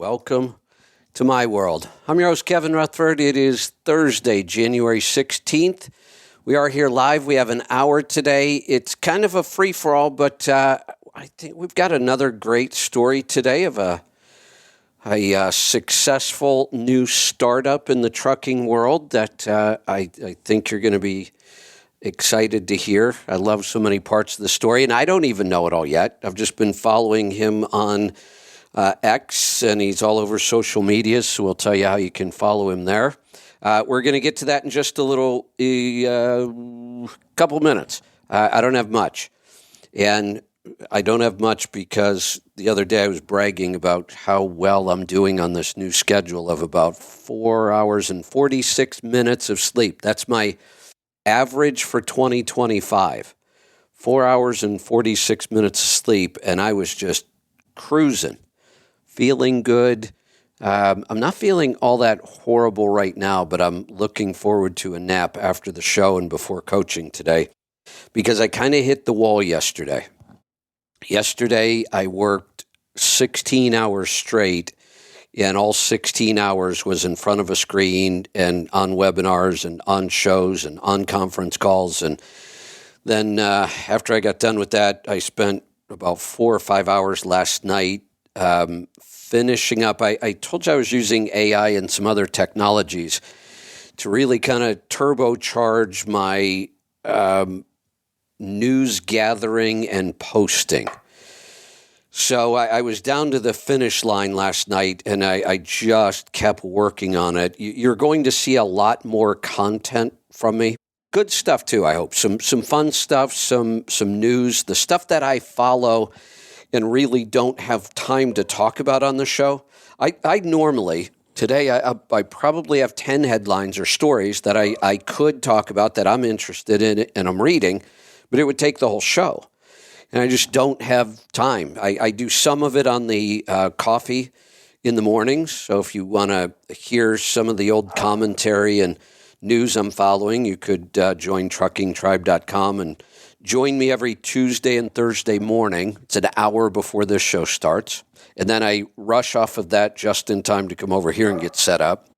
Welcome to my world. I'm your host, Kevin Rutherford. It is Thursday, January 16th. We are here live. We have an hour today. It's kind of a free-for-all, but I think we've got another great story today of a successful new startup in the trucking world that I think you're going to be excited to hear. I love so many parts of the story, and I don't even know it all yet. I've just been following him on X, and he's all over social media, so we'll tell you how you can follow him there. We're going to get to that in just a couple minutes. I don't have much, and I don't have much because the other day I was bragging about how well I'm doing on this new schedule of about 4 hours and 46 minutes of sleep. That's my average for 2025. 4 hours and 46 minutes of sleep, and I was just cruising. Feeling good. I'm not feeling all that horrible right now, but I'm looking forward to a nap after the show and before coaching today because I kind of hit the wall yesterday. Yesterday, I worked 16 hours straight, and all 16 hours was in front of a screen and on webinars and on shows and on conference calls. And then after I got done with that, I spent about 4 or 5 hours last night finishing up. I told you I was using AI and some other technologies to really kind of turbocharge my news gathering and posting. So I was down to the finish line last night, and I just kept working on it. You're going to see a lot more content from me. Good stuff, too, I hope. Some fun stuff, some news, the stuff that I follow and really don't have time to talk about on the show. I normally, today, I probably have 10 headlines or stories that I could talk about that I'm interested in and I'm reading, but it would take the whole show. And I just don't have time. I do some of it on the coffee in the mornings. So if you want to hear some of the old commentary and news I'm following, you could join truckingtribe.com and join me every Tuesday and Thursday morning. It's an hour before this show starts. And then I rush off of that just in time to come over here and get set up.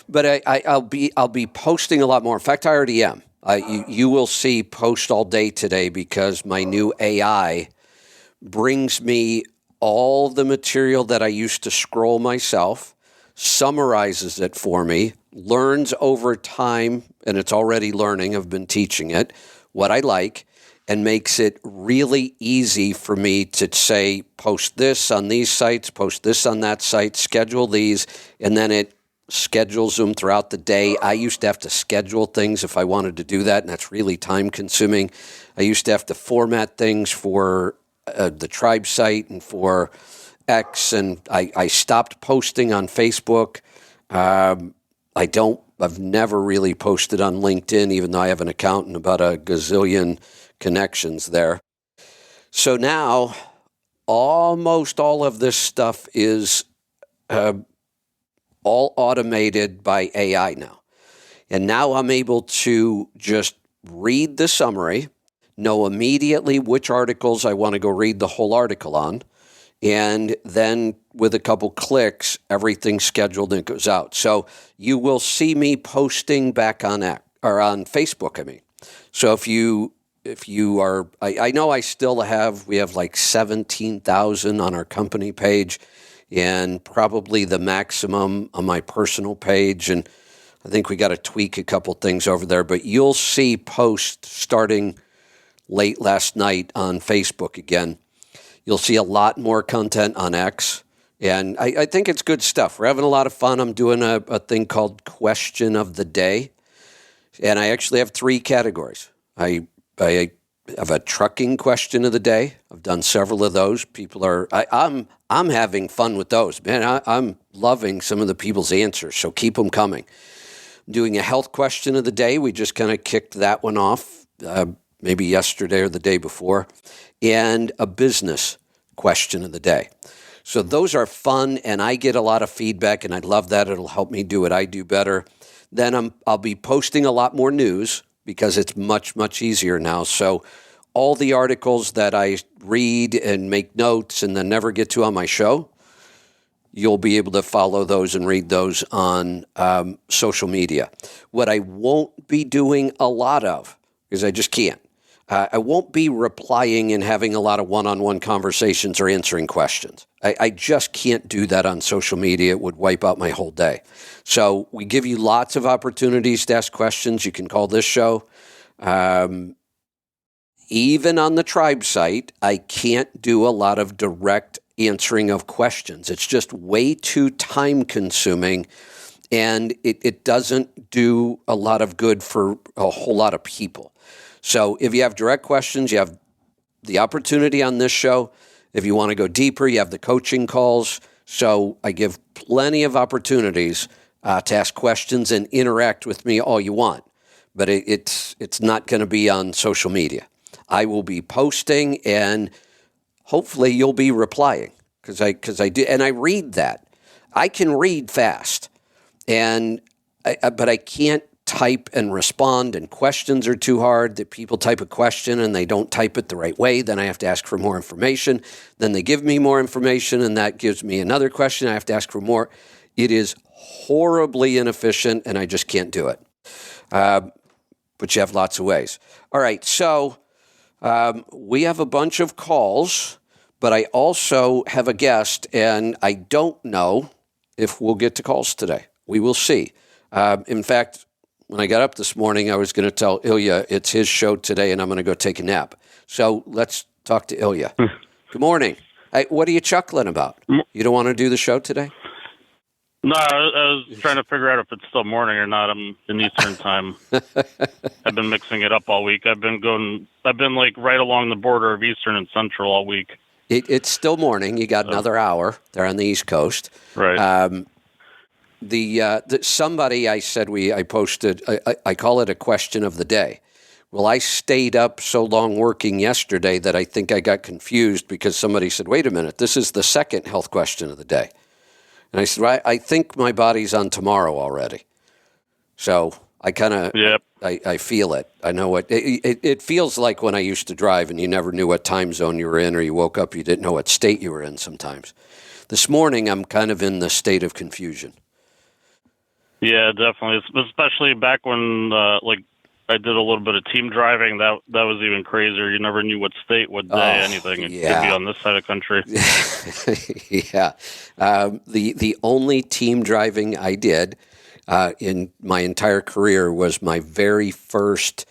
But I'll be posting a lot more. In fact, I already am. You will see post all day today because my new AI brings me all the material that I used to scroll myself, summarizes it for me, learns over time, and it's already learning. I've been teaching it what I like, and makes it really easy for me to say, post this on these sites, post this on that site, schedule these, and then it schedules them throughout the day. I used to have to schedule things if I wanted to do that, and that's really time-consuming. I used to have to format things for the Tribe site and for X, and I stopped posting on Facebook. I've never really posted on LinkedIn, even though I have an account and about a gazillion connections there. So now, almost all of this stuff is all automated by AI now. And now I'm able to just read the summary, know immediately which articles I want to go read the whole article on, and then with a couple clicks, everything's scheduled and it goes out. So you will see me posting back on Facebook, I mean. So if you are, I know I still we have like 17,000 on our company page and probably the maximum on my personal page. And I think we got to tweak a couple things over there, but you'll see posts starting late last night on Facebook again. You'll see a lot more content on X, and I think it's good stuff. We're having a lot of fun. I'm doing a thing called Question of the Day, and I actually have 3 categories. I have a trucking question of the day. I've done several of those. I'm having fun with those. Man, I'm loving some of the people's answers, so keep them coming. I'm doing a health question of the day. We just kind of kicked that one off maybe yesterday or the day before, and a business question of the day. So those are fun, and I get a lot of feedback, and I love that. It'll help me do what I do better. Then I'll be posting a lot more news because it's much, much easier now. So all the articles that I read and make notes and then never get to on my show, you'll be able to follow those and read those on social media. What I won't be doing a lot of, because I just can't, I won't be replying and having a lot of one-on-one conversations or answering questions. I just can't do that on social media. It would wipe out my whole day. So we give you lots of opportunities to ask questions. You can call this show. Even on the Tribe site, I can't do a lot of direct answering of questions. It's just way too time-consuming, and it doesn't do a lot of good for a whole lot of people. So if you have direct questions, you have the opportunity on this show. If you want to go deeper, you have the coaching calls. So I give plenty of opportunities to ask questions and interact with me all you want. But it's not going to be on social media. I will be posting, and hopefully you'll be replying because I do, and I read that. I can read fast, but I can't type and respond, and questions are too hard. That people type a question and they don't type it the right way. Then I have to ask for more information. Then they give me more information, and that gives me another question. I have to ask for more. It is horribly inefficient, and I just can't do it. But you have lots of ways. All right, so we have a bunch of calls, but I also have a guest, and I don't know if we'll get to calls today. We will see. In fact, when I got up this morning, I was going to tell Ilya it's his show today, and I'm going to go take a nap. So let's talk to Ilya. Good morning. What are you chuckling about? You don't want to do the show today? No, I was trying to figure out if it's still morning or not. I'm in Eastern time. I've been mixing it up all week. I've been like right along the border of Eastern and Central all week. It's still morning. You got another hour there on the East Coast. Right. Somebody I posted, I call it a question of the day. Well, I stayed up so long working yesterday that I think I got confused because somebody said, wait a minute, this is the second health question of the day. And I said, well, I think my body's on tomorrow already. So I kind of, yep. I feel it. I know what it feels like when I used to drive and you never knew what time zone you were in, or you woke up, you didn't know what state you were in sometimes. This morning, I'm kind of in the state of confusion. Yeah, definitely. Especially back when, I did a little bit of team driving. That was even crazier. You never knew what state, what day, anything. It could be on this side of the country. Yeah. The only team driving I did in my entire career was my very first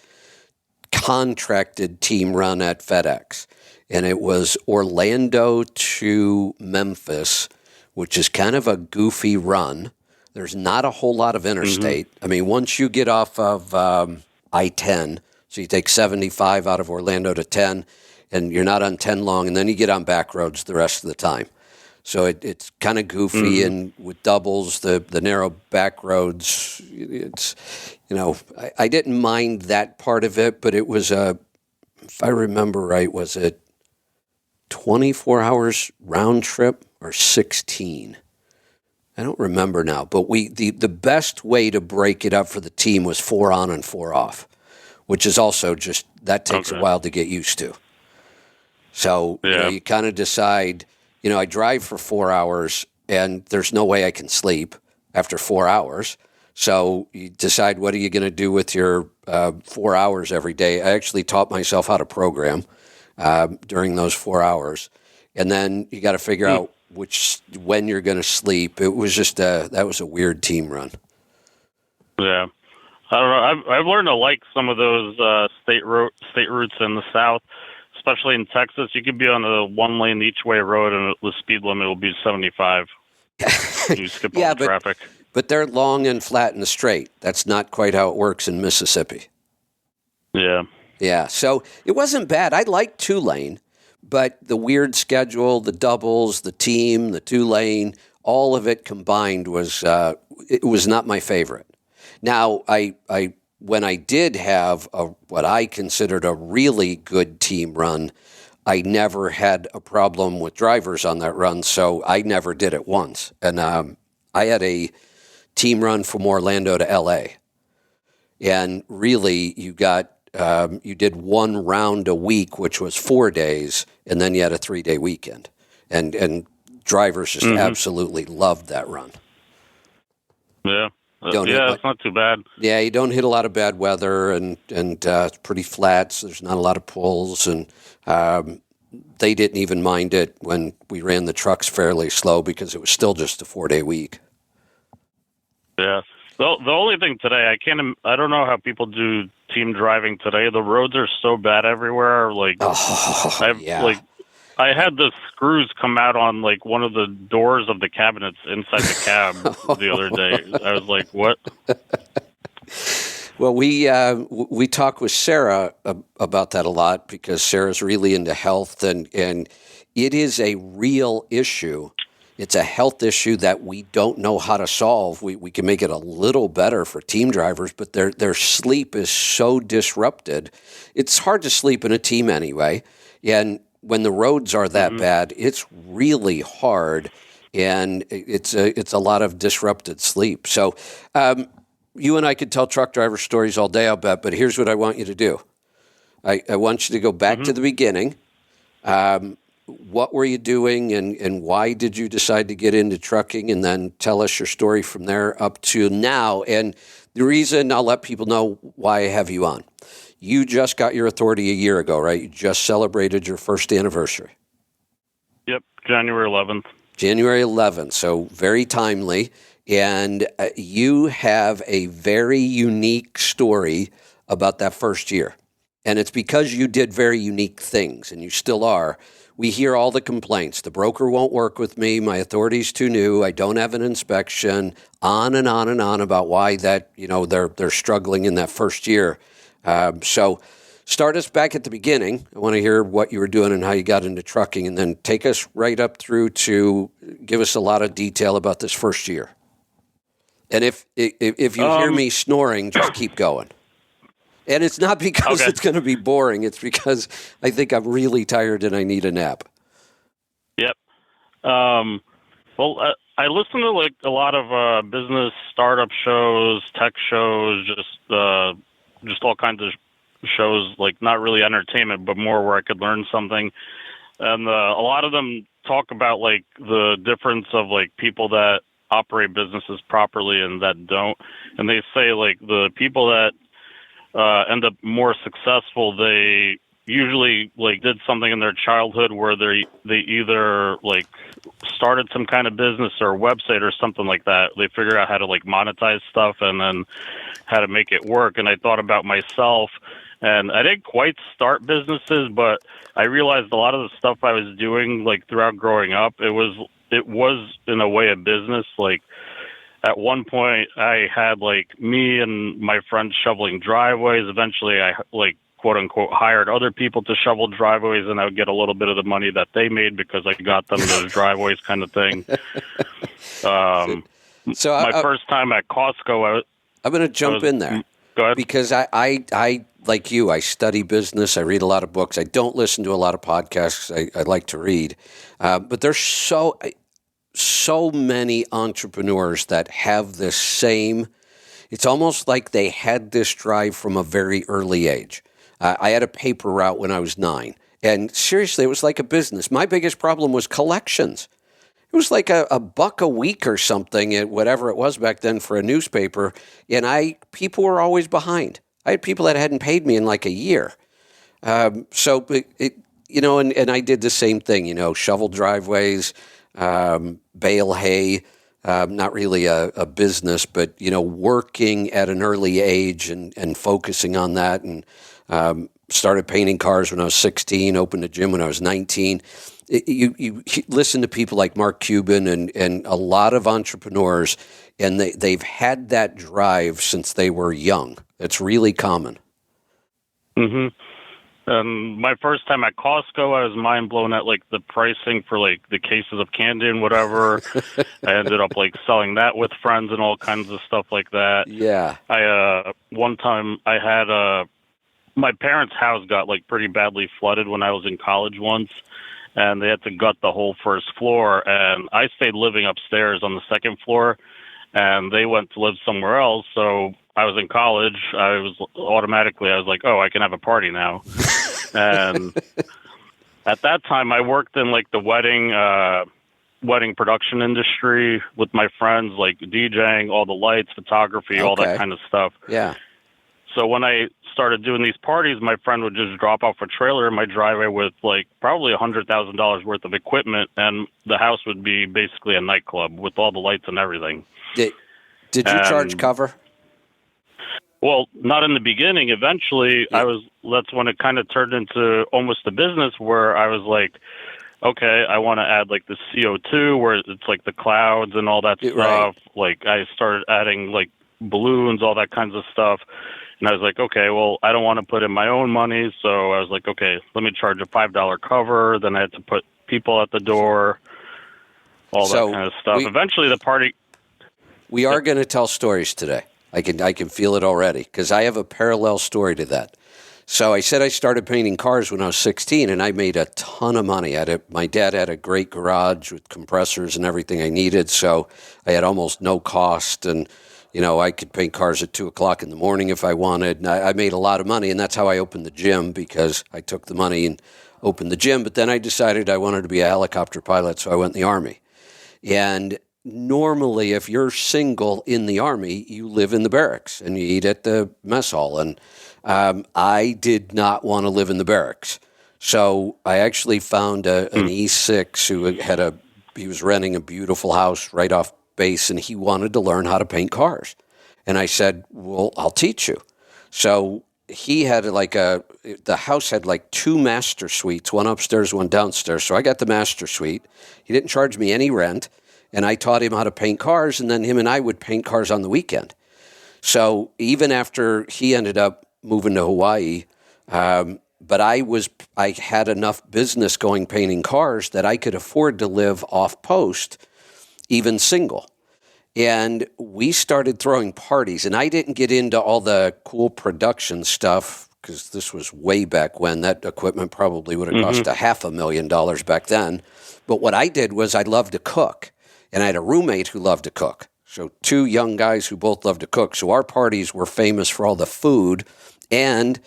contracted team run at FedEx. And it was Orlando to Memphis, which is kind of a goofy run. There's not a whole lot of interstate. Mm-hmm. I mean, once you get off of I-10, so you take 75 out of Orlando to 10, and you're not on 10 long, and then you get on back roads the rest of the time. So it's kind of goofy, and with doubles, the narrow back roads, it's, I didn't mind that part of it, but it was if I remember right, was it 24 hours round trip or 16? I don't remember now, but the best way to break it up for the team was 4 on and 4 off, which is also just, that takes a while to get used to. So you kind of decide, I drive for 4 hours and there's no way I can sleep after 4 hours. So you decide, what are you going to do with your 4 hours every day? I actually taught myself how to program during those 4 hours. And then you got to figure out when you're going to sleep. It was just that was a weird team run. Yeah, I don't know. I've learned to like some of those state routes in the South, especially in Texas. You could be on a 1-lane each way road, and the speed limit will be 75. You skip all the traffic. But they're long and flat and straight. That's not quite how it works in Mississippi. Yeah. Yeah. So it wasn't bad. I liked 2-lane. But the weird schedule, the doubles, the team, the 2-lane, all of it combined was not my favorite. Now, when I did have what I considered a really good team run, I never had a problem with drivers on that run, so I never did it once. And I had a team run from Orlando to L.A., and really you did one round a week, which was 4 days, and then you had a 3-day weekend. And drivers just absolutely loved that run. Yeah. It's not too bad. Yeah, you don't hit a lot of bad weather, and it's pretty flat, so there's not a lot of pulls, and they didn't even mind it when we ran the trucks fairly slow because it was still just a 4-day week. Yeah. The only thing today, I don't know how people do team driving today. The roads are so bad everywhere. I had the screws come out on like one of the doors of the cabinets inside the cab the other day. I was like, what? Well, we talk with Sarah about that a lot because Sarah's really into health, and it is a real issue. It's a health issue that we don't know how to solve. We can make it a little better for team drivers, but their sleep is so disrupted. It's hard to sleep in a team anyway, and when the roads are that bad, it's really hard, and it's a lot of disrupted sleep. So you and I could tell truck driver stories all day, I'll bet, but here's what I want you to do. I want you to go back to the beginning. What were you doing, and why did you decide to get into trucking, and then tell us your story from there up to now. And the reason, I'll let people know why I have you on. You just got your authority a year ago, right? You just celebrated your first anniversary. Yep, January 11th. January 11th, so very timely. And you have a very unique story about that first year. And it's because you did very unique things, and you still are. We hear all the complaints. The broker won't work with me. My authority's too new. I don't have an inspection. On and on and on about why that, they're struggling in that first year. So start us back at the beginning. I want to hear what you were doing and how you got into trucking, and then take us right up through to give us a lot of detail about this first year. And if you hear me snoring, just keep going. And it's not because it's going to be boring. It's because I think I'm really tired and I need a nap. Yep. Well, I listen to like a lot of business startup shows, tech shows, just all kinds of shows, like not really entertainment, but more where I could learn something. And a lot of them talk about like the difference of like people that operate businesses properly and that don't. And they say like the people that end up more successful, they usually like did something in their childhood where they either like started some kind of business or website or something like that. They figured out how to like monetize stuff and then how to make it work. And I thought about myself, and I didn't quite start businesses, but I realized a lot of the stuff I was doing like throughout growing up, it was in a way a business. Like at one point I had like me and my friends shoveling driveways. Eventually I like quote unquote hired other people to shovel driveways, and I would get a little bit of the money that they made because I got them those driveways kind of thing. So my first time at Costco, I'm going to jump in there. Go ahead. Because I like you, I study business. I read a lot of books. I don't listen to a lot of podcasts. I like to read. But there's so many entrepreneurs that have this same, it's almost like they had this drive from a very early age. I had a paper route when I was 9. And seriously, it was like a business. My biggest problem was collections. It was like a buck a week or something, whatever it was back then for a newspaper. And people were always behind. I had people that hadn't paid me in like a year. And I did the same thing, shovel driveways, bale hay, not really a business, but, working at an early age and focusing on that, and started painting cars when I was 16, opened a gym when I was 19. You listen to people like Mark Cuban and a lot of entrepreneurs, and they've had that drive since they were young. It's really common. Mm-hmm. My first time at Costco, I was mind blown at like the pricing for like the cases of candy and whatever. I ended up like selling that with friends and all kinds of stuff like that. Yeah. One time I had my parents' house got like pretty badly flooded when I was in college once, and they had to gut the whole first floor, and I stayed living upstairs on the second floor, and they went to live somewhere else. So I was in college. I was like, oh, I can have a party now. And at that time I worked in like the wedding wedding production industry with my friends, like DJing, all the lights, photography, all that Okay. kind of stuff. Yeah. So when I started doing these parties, my friend would just drop off a trailer in my driveway with like probably $100,000 worth of equipment, and the house would be basically a nightclub with all the lights and everything. Did you charge cover? Well, not in the beginning. Eventually, Yeah. that's when it kind of turned into almost a business where I was like, okay, I want to add like the CO2 where it's like the clouds and all that Yeah, stuff. right. Like I started adding like balloons, all that kinds of stuff. And I was like, okay, well, I don't want to put in my own money. So I was like, okay, let me charge a $5 cover. Then I had to put people at the door, all So that kind of stuff. Eventually, the party. We are going to tell stories today. I can feel it already because I have a parallel story to that. So I said I started painting cars when I was 16, and I made a ton of money at it. My dad had a great garage with compressors and everything I needed, so I had almost no cost. And I could paint cars at 2:00 in the morning if I wanted. And I made a lot of money, and that's how I opened the gym, because I took the money and opened the gym. But then I decided I wanted to be a helicopter pilot, so I went in the Army. And normally, if you're single in the Army, you live in the barracks and you eat at the mess hall. And I did not want to live in the barracks. So I actually found an E6 who he was renting a beautiful house right off base, and he wanted to learn how to paint cars. And I said, well, I'll teach you. So he had the house had like 2 master suites, one upstairs, one downstairs. So I got the master suite. He didn't charge me any rent, and I taught him how to paint cars, and then him and I would paint cars on the weekend. So even after he ended up moving to Hawaii, but I had enough business going painting cars that I could afford to live off post, even single. And we started throwing parties, and I didn't get into all the cool production stuff because this was way back when. That equipment probably would have cost $500,000 back then. But what I did was I loved to cook, and I had a roommate who loved to cook. So 2 young guys who both loved to cook. So our parties were famous for all the food, and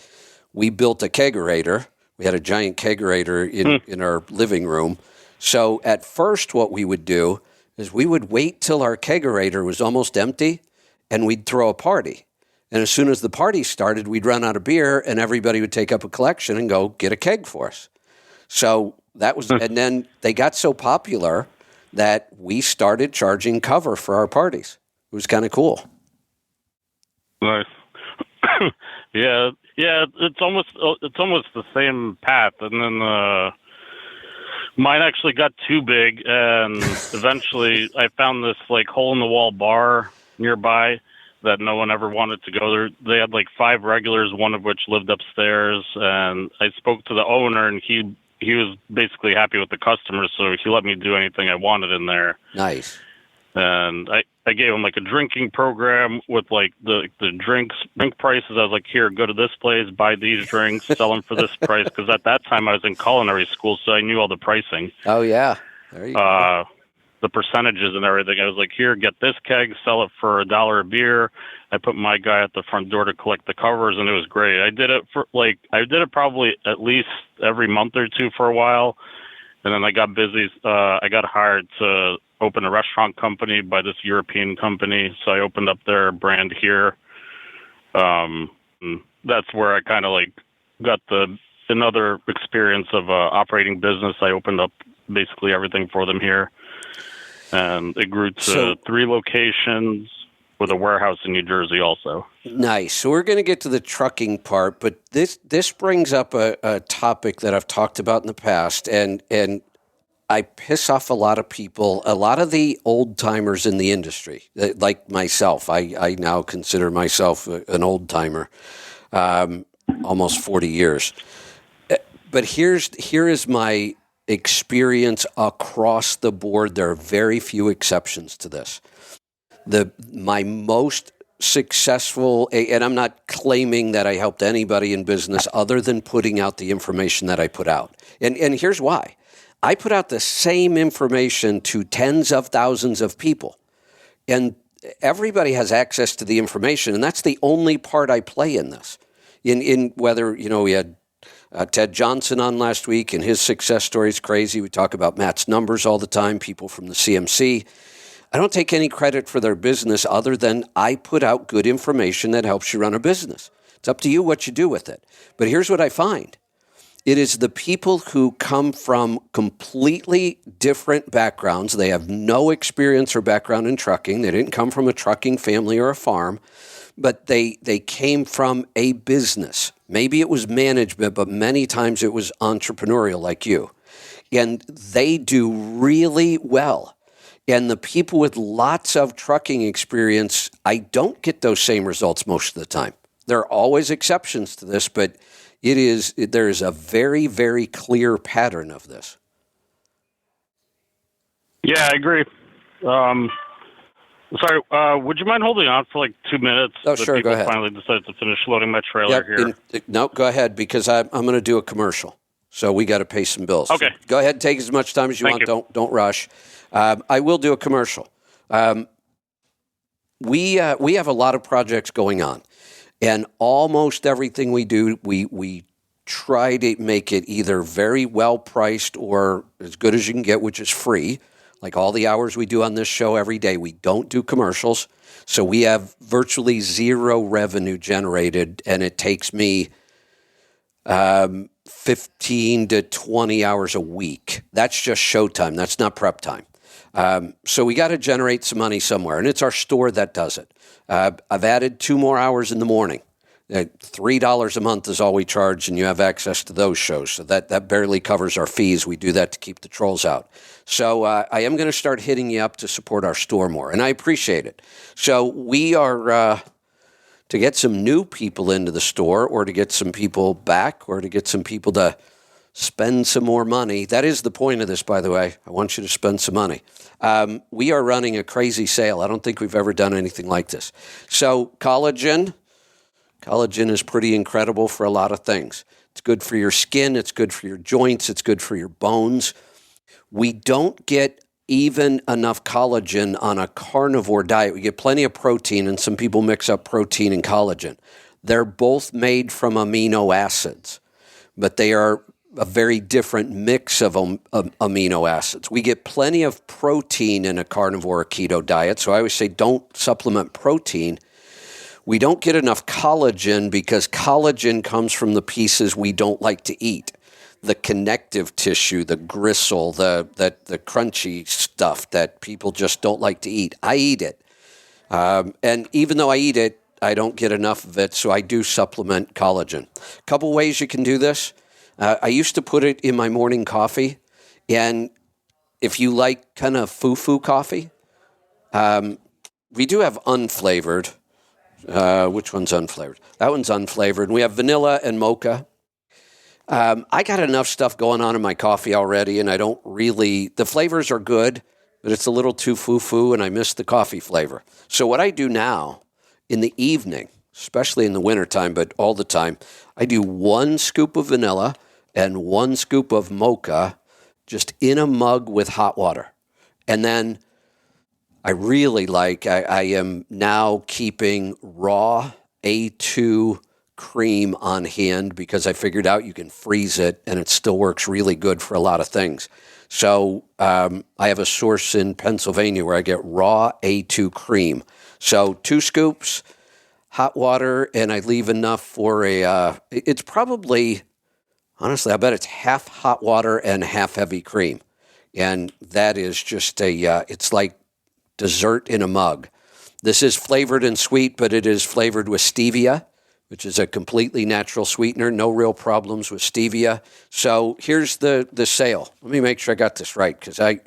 we built a kegerator. We had a giant kegerator in our living room. So at first what we would do is we would wait till our kegerator was almost empty, and we'd throw a party. And as soon as the party started, we'd run out of beer, and everybody would take up a collection and go get a keg for us. So that was, and then they got so popular that we started charging cover for our parties. It was kind of cool. Nice. Yeah. It's almost the same path, and then mine actually got too big, and eventually I found this like hole in the wall bar nearby that no one ever wanted to go there. They had like 5 regulars, one of which lived upstairs, and I spoke to the owner, and he was basically happy with the customers, so he let me do anything I wanted in there. Nice. And I gave him like a drinking program with like the drink prices. I was like, here, go to this place, buy these drinks, sell them for this price. Because at that time I was in culinary school, so I knew all the pricing. Oh, yeah. There you go. The percentages and everything. I was like, here, get this keg, sell it for $1 a beer. I put my guy at the front door to collect the covers, and it was great. I did it probably at least every month or 2 for a while. And then I got busy. I got hired to open a restaurant company by this European company. So I opened up their brand here. That's where I kind of like got another experience of operating business. I opened up basically everything for them here. And it grew to 3 locations with a warehouse in New Jersey also. Nice. So we're going to get to the trucking part, but this brings up a topic that I've talked about in the past, and I piss off a lot of people, a lot of the old timers in the industry, like myself. I now consider myself an old timer, almost 40 years. But here is my experience across the board. There are very few exceptions to this. My most successful, and I'm not claiming that I helped anybody in business other than putting out the information that I put out. And here's why. I put out the same information to tens of thousands of people, and everybody has access to the information, and that's the only part I play in this. In whether, we had Ted Johnson on last week, and his success story is crazy. We talk about Matt's numbers all the time, people from the CMC. I don't take any credit for their business other than I put out good information that helps you run a business. It's up to you what you do with it. But here's what I find. It is the people who come from completely different backgrounds. They have no experience or background in trucking. They didn't come from a trucking family or a farm, but they came from a business. Maybe it was management, but many times it was entrepreneurial like you. And they do really well. And the people with lots of trucking experience, I don't get those same results most of the time. There are always exceptions to this, but there is a very, very clear pattern of this. Yeah, I agree. Sorry, would you mind holding on for like 2 minutes? Oh, sure, go ahead. Finally decided to finish loading my trailer here. No, go ahead, because I'm going to do a commercial. So we got to pay some bills. Okay. So go ahead, take as much time as you want. Don't rush. I will do a commercial. We have a lot of projects going on, and almost everything we do, we try to make it either very well priced or as good as you can get, which is free. Like all the hours we do on this show every day, we don't do commercials. So we have virtually zero revenue generated, and it takes me 15 to 20 hours a week. That's just showtime. That's not prep time. So we got to generate some money somewhere, and it's our store that does it. I've added 2 more hours in the morning. $3 a month is all we charge, and you have access to those shows. So that barely covers our fees. We do that to keep the trolls out. So I am going to start hitting you up to support our store more, and I appreciate it. So we are, to get some new people into the store, or to get some people back, or to get some people to spend some more money. That is the point of this, by the way. I want you to spend some money. We are running a crazy sale. I don't think we've ever done anything like this. So collagen is pretty incredible for a lot of things. It's good for your skin. It's good for your joints. It's good for your bones. We don't get even enough collagen on a carnivore diet. We get plenty of protein, and some people mix up protein and collagen. They're both made from amino acids, but they are a very different mix of amino acids. We get plenty of protein in a carnivore or keto diet, so I always say don't supplement protein. We don't get enough collagen because collagen comes from the pieces we don't like to eat. The connective tissue, the gristle, the crunchy stuff that people just don't like to eat. I eat it. And even though I eat it, I don't get enough of it, so I do supplement collagen. A couple ways you can do this. I used to put it in my morning coffee, and if you like kind of foo-foo coffee, we do have unflavored. Which one's unflavored? That one's unflavored. And we have vanilla and mocha. I got enough stuff going on in my coffee already, and I don't really, the flavors are good, but it's a little too foo-foo, and I miss the coffee flavor. So what I do now in the evening, especially in the wintertime, but all the time, I do 1 scoop of vanilla and 1 scoop of mocha just in a mug with hot water. And then I really I am now keeping raw A2 cream on hand because I figured out you can freeze it and it still works really good for a lot of things. So I have a source in Pennsylvania where I get raw A2 cream. So 2 scoops, hot water, and I leave enough for it's probably, honestly, I bet it's half hot water and half heavy cream. And that is just it's like dessert in a mug. This is flavored and sweet, but it is flavored with stevia, which is a completely natural sweetener. No real problems with stevia. So here's the sale. Let me make sure I got this right, because I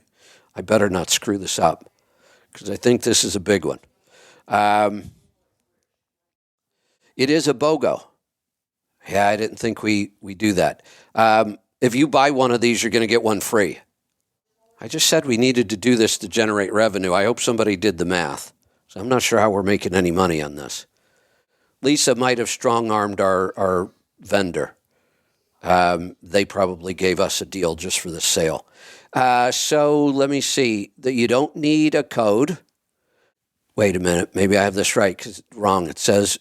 better not screw this up, because I think this is a big one. It is a BOGO. Yeah, I didn't think we do that. If you buy one of these, you're going to get one free. I just said we needed to do this to generate revenue. I hope somebody did the math. So I'm not sure how we're making any money on this. Lisa might have strong-armed our vendor. They probably gave us a deal just for the sale. So let me see. That you don't need a code. Wait a minute. Maybe I have this right because it's wrong. It says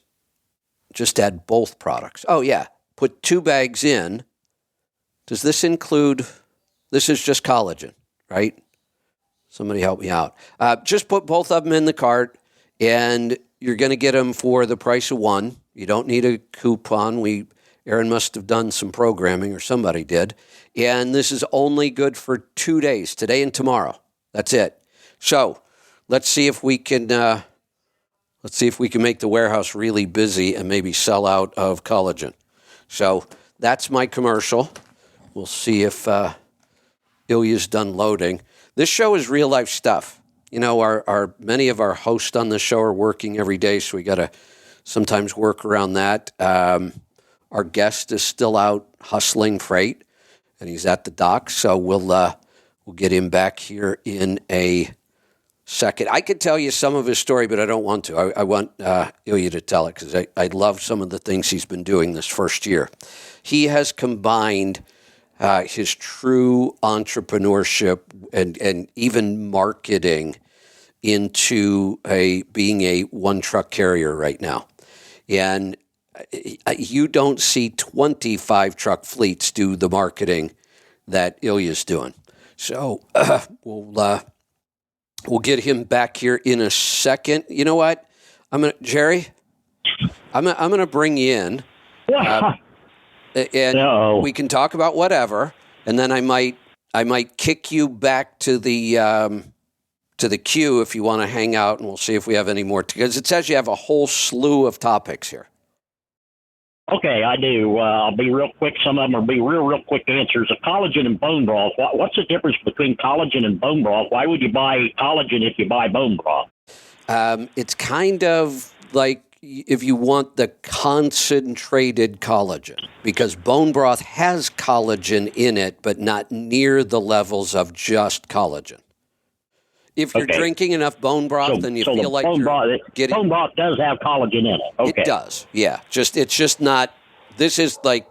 just add both products. Oh, yeah. Put 2 bags in Does this include? This is just collagen, right? Somebody help me out. Just put both of them in the cart, and you're going to get them for the price of one. You don't need a coupon. Aaron must have done some programming, or somebody did. And this is only good for 2 days, today and tomorrow. That's it. So let's see if we can make the warehouse really busy and maybe sell out of collagen. So that's my commercial. We'll see if Ilya's done loading. This show is real life stuff. You know, our many of our hosts on the show are working every day, so we got to sometimes work around that. Our guest is still out hustling freight, and he's at the dock, so we'll get him back here in a second. I could tell you some of his story, but I don't want to. I want Ilya to tell it because I love some of the things he's been doing this first year. He has combined his true entrepreneurship and even marketing into being a one-truck carrier right now. And you don't see 25 truck fleets do the marketing that Ilya's doing. So we'll get him back here in a second. You know what? Jerry, I'm gonna bring you in. And we can talk about whatever, and then I might kick you back to the queue if you want to hang out, and we'll see if we have any more. Because it says you have a whole slew of topics here. Okay, I do. I'll be real quick. Some of them will be real quick answers. Collagen and bone broth. What's the difference between collagen and bone broth? Why would you buy collagen if you buy bone broth? It's kind of like if you want the concentrated collagen, because bone broth has collagen in it, but not near the levels of just collagen. If you're drinking enough bone broth, then you feel like bone broth does have collagen in it. Okay. It does, yeah. It's just not. This is like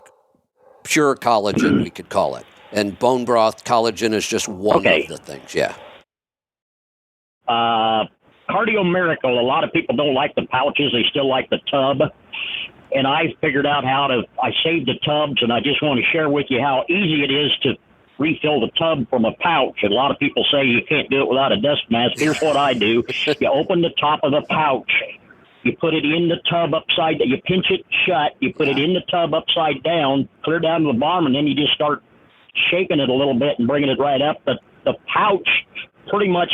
pure collagen, we could call it, and bone broth collagen is just one of the things. Yeah. Cardio Miracle. A lot of people don't like the pouches; they still like the tub. And I figured out I saved the tubs, and I just want to share with you how easy it is to refill the tub from a pouch. And a lot of people say you can't do it without a dust mask. Here's what I do. You open the top of the pouch. You put it in the tub upside down. You pinch it shut. You put it in the tub upside down, clear down to the bottom, and then you just start shaking it a little bit and bringing it right up. The pouch pretty much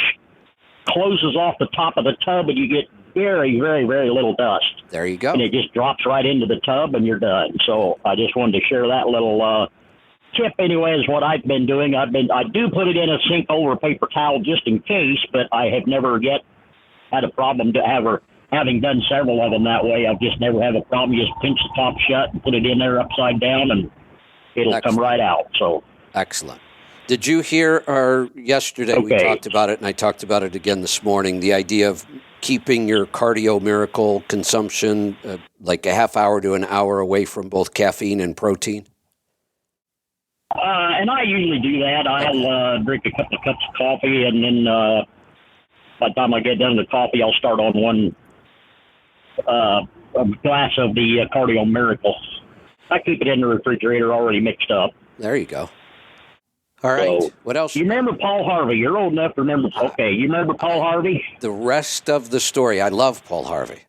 closes off the top of the tub, and you get very, very, very little dust. There you go. And it just drops right into the tub, and you're done. So I just wanted to share that little tip anyway, is what I've been doing. I do put it in a sink over a paper towel just in case, but I have never yet had a problem having done several of them that way. I've just never had a problem. You just pinch the top shut and put it in there upside down, and it'll come right out. So excellent. Did you hear yesterday we talked about it, and I talked about it again this morning, the idea of keeping your Cardio Miracle consumption like a half hour to an hour away from both caffeine and protein? And I usually do that. I'll drink a couple of cups of coffee, and then by the time I get done with the coffee, I'll start on one a glass of the Cardio Miracle. I keep it in the refrigerator already mixed up. There you go. All right. So, what else? You remember Paul Harvey? You're old enough to remember. Okay, you remember Paul Harvey? The rest of the story. I love Paul Harvey.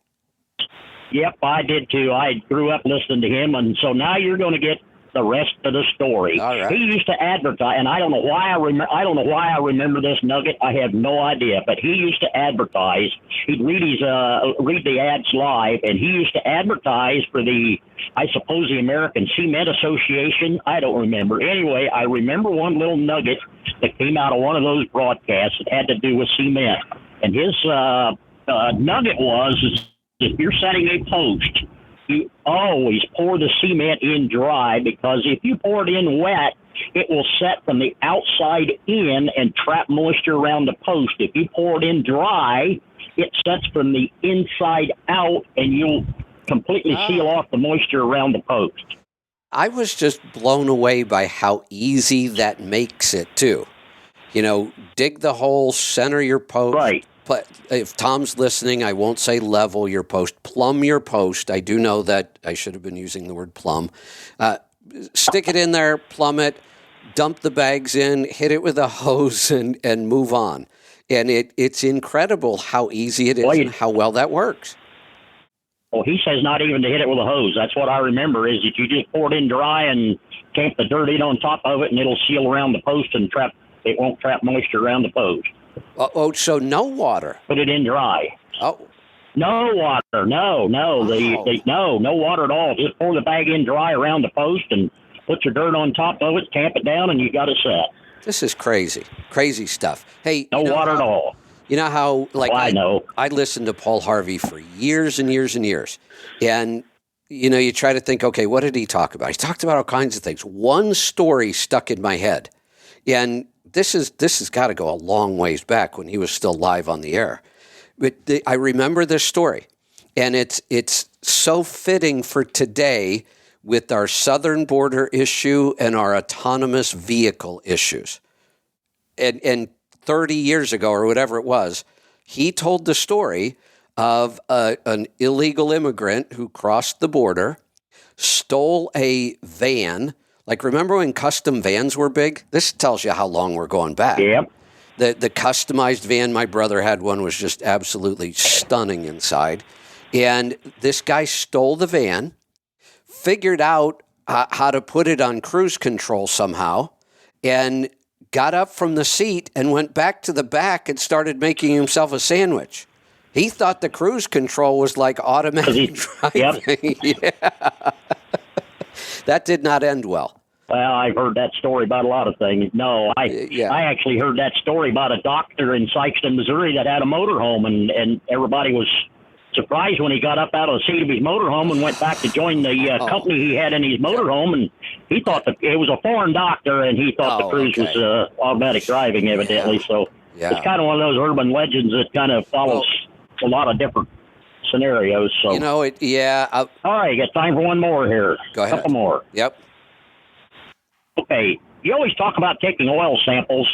Yep, I did too. I grew up listening to him, and so now you're going to get the rest of the story. All right. He used to advertise, and I don't know why I remember this nugget. I have no idea. But he used to advertise. He'd read the ads live, and he used to advertise for the American Cement Association. I don't remember. Anyway, I remember one little nugget that came out of one of those broadcasts that had to do with cement. And his nugget was, if you're setting a post, you always pour the cement in dry, because if you pour it in wet, it will set from the outside in and trap moisture around the post. If you pour it in dry, it sets from the inside out, and you'll completely seal off the moisture around the post. I was just blown away by how easy that makes it, too. You know, dig the hole, center your post. Right. But if Tom's listening, I won't say level your post. Plumb your post. I do know that I should have been using the word plumb. stick it in there, plumb it, dump the bags in, hit it with a hose, and move on. And it's incredible how easy it is and how well that works. Well, he says not even to hit it with a hose. That's what I remember, is that you just pour it in dry and camp the dirt in on top of it, and it'll seal around the post and it won't trap moisture around the post. So no water. Put it in dry. Oh. No water. No water at all. Just pour the bag in dry around the post and put your dirt on top of it, tamp it down, and you got it set. This is crazy stuff. Hey, no water at all. You know how, like, I know. I listened to Paul Harvey for years and years and years. And, you try to think, okay, what did he talk about? He talked about all kinds of things. One story stuck in my head. And this has got to go a long ways back when he was still live on the air. But I remember this story. And it's so fitting for today with our southern border issue and our autonomous vehicle issues. And 30 years ago or whatever it was, he told the story of an illegal immigrant who crossed the border, stole a van. Like, remember when custom vans were big? This tells you how long we're going back. Yep. The customized van, my brother had one, was just absolutely stunning inside. And this guy stole the van, figured out how to put it on cruise control somehow, and got up from the seat and went back to the back and started making himself a sandwich. He thought the cruise control was like automatic driving. Yep. Yeah. That did not end well. Well, I've heard that story about a lot of things. No, I actually heard that story about a doctor in Sikeston, Missouri that had a motorhome, and everybody was surprised when he got up out of the seat of his motorhome and went back to join the company he had in his motorhome, and he thought that it was a foreign doctor, and he thought the cruise was automatic driving, evidently. So it's kind of one of those urban legends that kind of follows a lot of different scenarios. So all right, you got time for one more here. Go ahead. A couple more. Yep. Okay, you always talk about taking oil samples,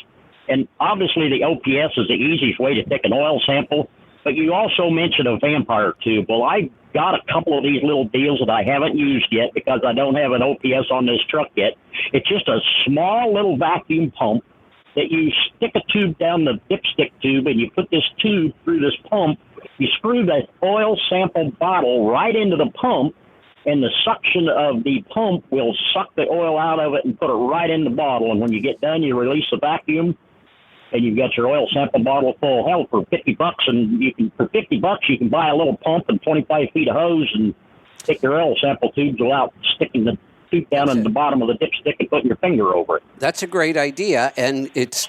and obviously the OPS is the easiest way to take an oil sample. But you also mentioned a vampire tube. Well, I got a couple of these little deals that I haven't used yet because I don't have an OPS on this truck yet. It's just a small little vacuum pump that you stick a tube down the dipstick tube, and you put this tube through this pump. You screw the oil sample bottle right into the pump, and the suction of the pump will suck the oil out of it and put it right in the bottle. And when you get done, you release the vacuum, and you've got your oil sample bottle full. Hell, for $50, and for $50 you can buy a little pump and 25 feet of hose and take your oil sample tubes without sticking the tube down in the bottom of the dipstick and putting your finger over it. That's a great idea, and it's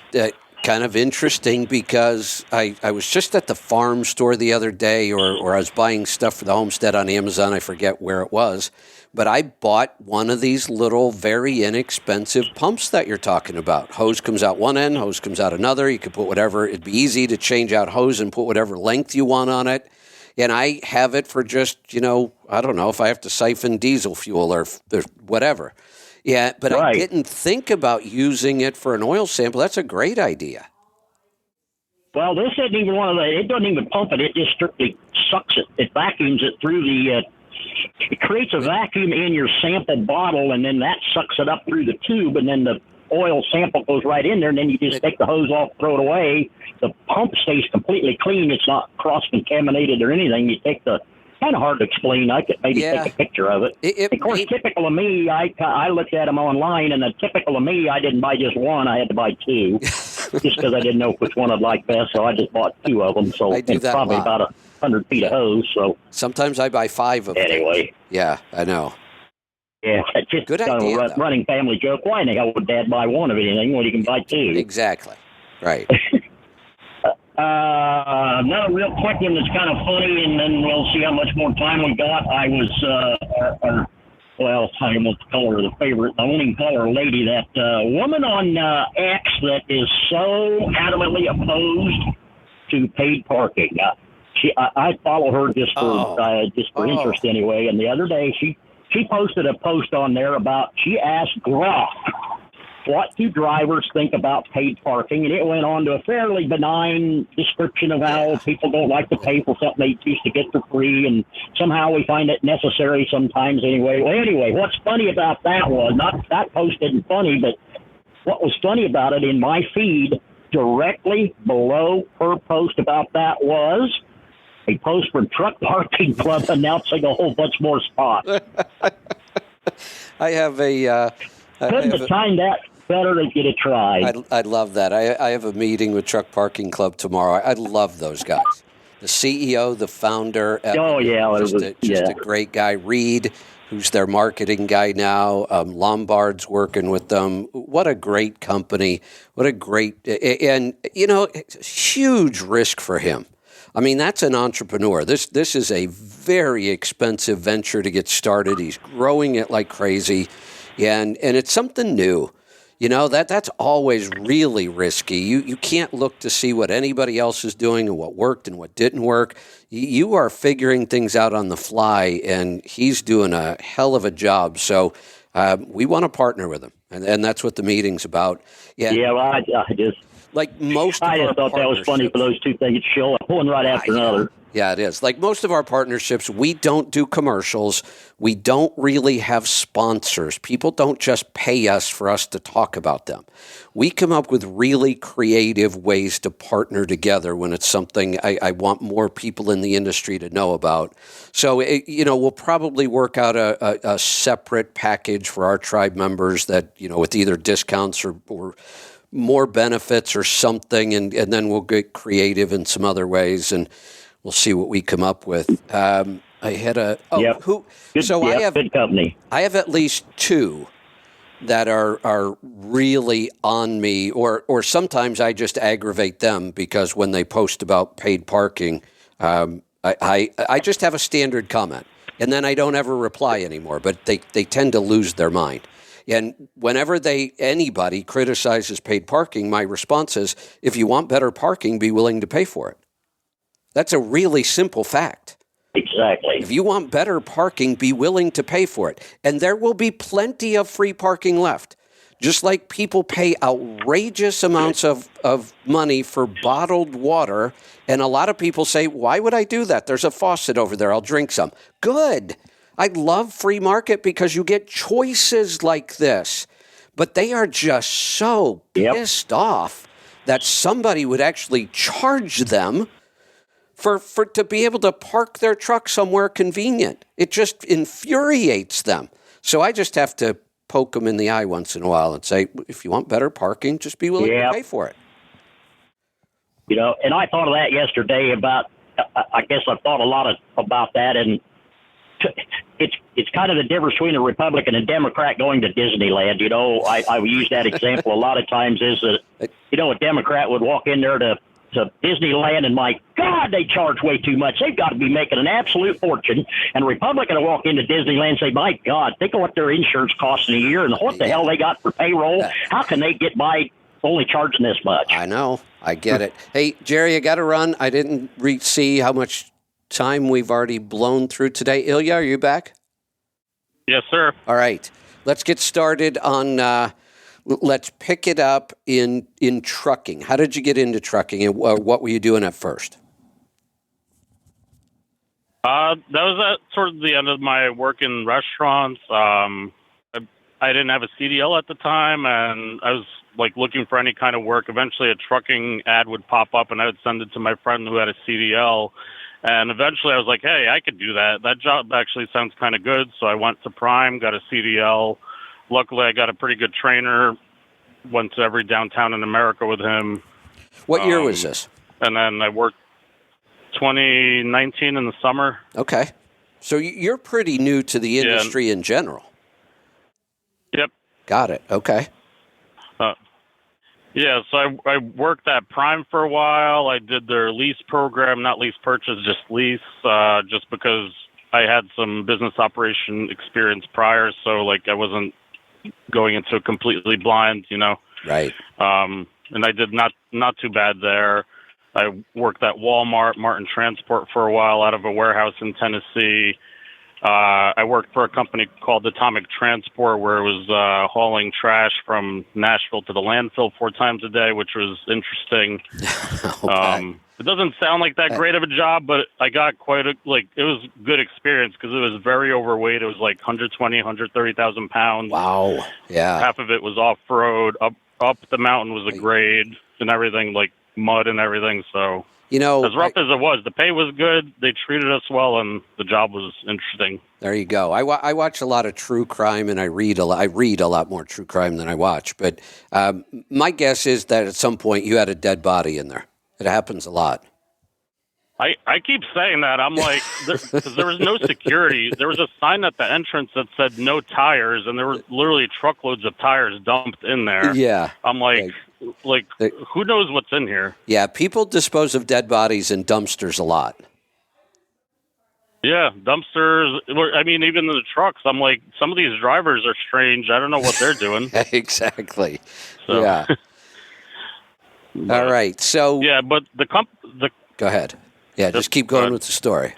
kind of interesting because I was just at the farm store the other day, or I was buying stuff for the homestead on Amazon. I forget where it was. But I bought one of these little, very inexpensive pumps that you're talking about. Hose comes out one end, hose comes out another. You could put whatever. It'd be easy to change out hose and put whatever length you want on it. And I have it for just, I don't know, if I have to siphon diesel fuel or whatever. Yeah, but I didn't think about using it for an oil sample. That's a great idea. Well, this isn't even one of the, it doesn't even pump it. It just strictly sucks it. It vacuums it through the, it creates a vacuum in your sample bottle, and then that sucks it up through the tube, and then the oil sample goes right in there, and then you just take the hose off, throw it away. The pump stays completely clean. It's not cross-contaminated or anything. You take the, kind of hard to explain. I could maybe take a picture of it. Of course, typical of me, I looked at them online, and typical of me, I didn't buy just one. I had to buy two, just because I didn't know which one I'd like best, so I just bought two of them. So it's probably about 100 feet of hose. So sometimes I buy 5 of them. Anyway. Yeah, I know. Yeah, it's just good kind idea, of a running family joke. Why in the hell would Dad buy one of anything when he can buy two? Exactly. Right. Another real quick one that's kind of funny, and then we'll see how much more time we got. I was, well, I won't call her the favorite. I won't even call her a lady. That woman on X that is so adamantly opposed to paid parking. I follow her just for interest anyway. And the other day she posted a post on there about, she asked Grok what do drivers think about paid parking? And it went on to a fairly benign description of how people don't like to pay for something they used to get for free, and somehow we find it necessary sometimes anyway. Well, anyway, what's funny about that was, not that post isn't funny, but what was funny about it in my feed directly below her post about that was a post from Truck Parking Club announcing a whole bunch more spots. I have a... Couldn't have timed that better to get a try. I'd love that. I have a meeting with Truck Parking Club tomorrow. I love those guys. The CEO, the founder. Just a great guy. Reed, who's their marketing guy now. Lombard's working with them. What a great company. What a great... And, huge risk for him. I mean, that's an entrepreneur. This is a very expensive venture to get started. He's growing it like crazy. And it's something new. That's always really risky. You can't look to see what anybody else is doing and what worked and what didn't work. You are figuring things out on the fly, and he's doing a hell of a job. So we want to partner with him, and that's what the meeting's about. Well, I just... Like most of I just thought that was funny for those two things show up one right after another. Yeah, it is. Like most of our partnerships, we don't do commercials. We don't really have sponsors. People don't just pay us for us to talk about them. We come up with really creative ways to partner together when it's something I want more people in the industry to know about. So, we'll probably work out a separate package for our tribe members that, with either discounts or more benefits or something, and then we'll get creative in some other ways, and we'll see what we come up with. I had good company. I have at least two that are really on me, or sometimes I just aggravate them because when they post about paid parking, I just have a standard comment, and then I don't ever reply anymore. But they tend to lose their mind. And whenever anybody criticizes paid parking, my response is, if you want better parking, be willing to pay for it. That's a really simple fact. Exactly. If you want better parking, be willing to pay for it. And there will be plenty of free parking left. Just like people pay outrageous amounts of money for bottled water. And a lot of people say, why would I do that? There's a faucet over there. I'll drink some. Good. I love free market because you get choices like this. But they are just so pissed off that somebody would actually charge them for to be able to park their truck somewhere convenient. It just infuriates them. So I just have to poke them in the eye once in a while and say, if you want better parking, just be willing to pay for it. And I thought of that yesterday about, I guess I've thought a lot about that, and it's kind of the difference between a Republican and Democrat going to Disneyland. I use that example a lot of times is that, a Democrat would walk in there to Disneyland and my God, they charge way too much. They've got to be making an absolute fortune. And a Republican will walk into Disneyland and say, my God, think of what their insurance costs in a year and what the hell they got for payroll. How can they get by only charging this much? I know. I get it. Hey, Jerry, I got to run. I didn't see how much time we've already blown through today. Ilya, are you back? Yes, sir. All right. Let's get started on, let's pick it up in trucking. How did you get into trucking, and what were you doing at first? That was at sort of the end of my work in restaurants. I didn't have a CDL at the time, and I was looking for any kind of work. Eventually a trucking ad would pop up, and I would send it to my friend who had a CDL. And eventually I was like, hey, I could do that. That job actually sounds kind of good. So I went to Prime, got a CDL. Luckily, I got a pretty good trainer. Went to every downtown in America with him. What year was this? And then I worked 2019 in the summer. Okay. So you're pretty new to the industry in general. Yep. Got it. Okay. So I worked at Prime for a while. I did their lease program, not lease purchase, just lease, just because I had some business operation experience prior. So I wasn't going into completely blind, Right. And I did not too bad there. I worked at Walmart, Martin Transport for a while out of a warehouse in Tennessee. I worked for a company called Atomic Transport, where it was hauling trash from Nashville to the landfill 4 times a day, which was interesting. Okay. It doesn't sound like that great of a job, but I got it was good experience because it was very overweight. It was like 120, 130,000 pounds. Wow. Yeah. Half of it was off-road. Up the mountain was a grade and everything, like mud and everything. So as rough as it was, the pay was good. They treated us well, and the job was interesting. There you go. I watch a lot of true crime, and I read a lot more true crime than I watch. But my guess is that at some point you had a dead body in there. It happens a lot. I keep saying that. I'm like, because there was no security. There was a sign at the entrance that said no tires, and there were literally truckloads of tires dumped in there. Yeah. I'm like who knows what's in here? Yeah, people dispose of dead bodies in dumpsters a lot. Yeah, dumpsters. I mean, even in the trucks, I'm like, some of these drivers are strange. I don't know what they're doing. Exactly. So. Yeah. All right. So. Yeah, but Go ahead. Yeah, just keep going with the story.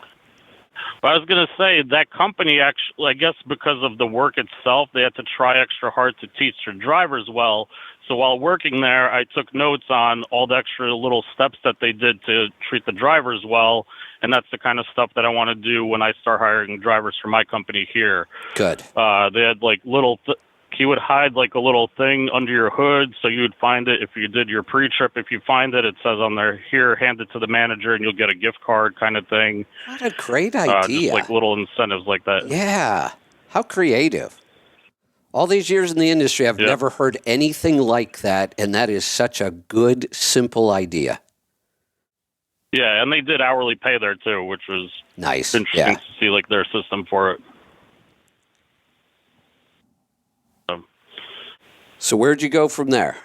But I was going to say that company actually, I guess because of the work itself, they had to try extra hard to teach their drivers well. So while working there, I took notes on all the extra little steps that they did to treat the drivers well. And that's the kind of stuff that I want to do when I start hiring drivers for my company here. Good. They had like he would hide like a little thing under your hood, so you would find it if you did your pre-trip. If you find it, it says on there, here, hand it to the manager, and you'll get a gift card kind of thing. What a great idea. Just like little incentives like that. Yeah. How creative. All these years in the industry, I've never heard anything like that, and that is such a good, simple idea. Yeah, and they did hourly pay there, too, which was nice. Interesting to see like their system for it. So where'd you go from there?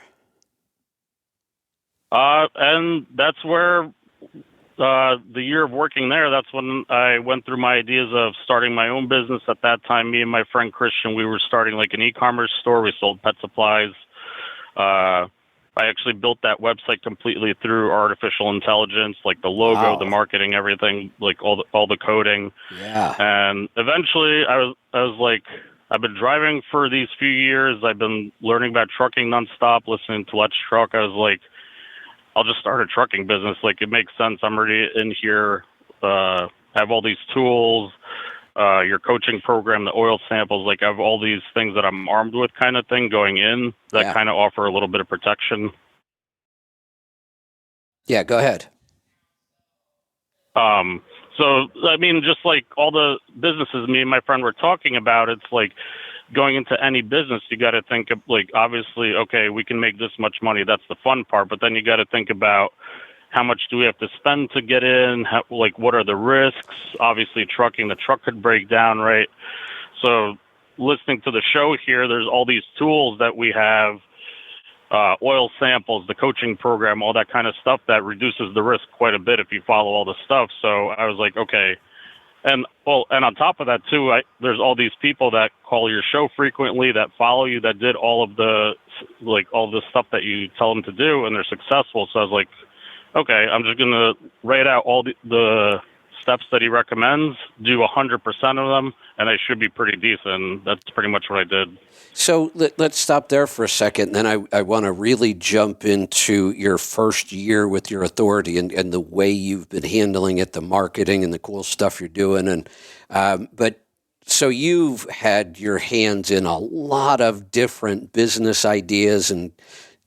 And that's where the year of working there, that's when I went through my ideas of starting my own business. At that time, me and my friend Christian, we were starting like an e-commerce store. We sold pet supplies. I actually built that website completely through artificial intelligence, like the logo, the marketing, everything, like all the coding. Yeah. And eventually I was like, I've been driving for these few years. I've been learning about trucking nonstop, listening to Let's Truck. I was like, I'll just start a trucking business. Like, it makes sense. I'm already in here. I have all these tools, your coaching program, the oil samples. Like, I have all these things that I'm armed with kind of thing going in that kind of offer a little bit of protection. Yeah, go ahead. So, I mean, just like all the businesses me and my friend were talking about, it's like going into any business, you got to think of like, obviously, okay, we can make this much money. That's the fun part. But then you got to think about how much do we have to spend to get in? Like, what are the risks? Obviously, trucking, the truck could break down, right? So listening to the show here, there's all these tools that we have, oil samples, the coaching program, all that kind of stuff that reduces the risk quite a bit if you follow all the stuff. So I was like, okay. And on top of that too, there's all these people that call your show frequently, that follow you, that did all the stuff that you tell them to do, and they're successful. So I was like, okay, I'm just going to write out all the steps that he recommends, do 100% of them, and I should be pretty decent. That's pretty much what I did. So let's stop there for a second. Then I want to really jump into your first year with your authority and the way you've been handling it, the marketing and the cool stuff you're doing. But so you've had your hands in a lot of different business ideas and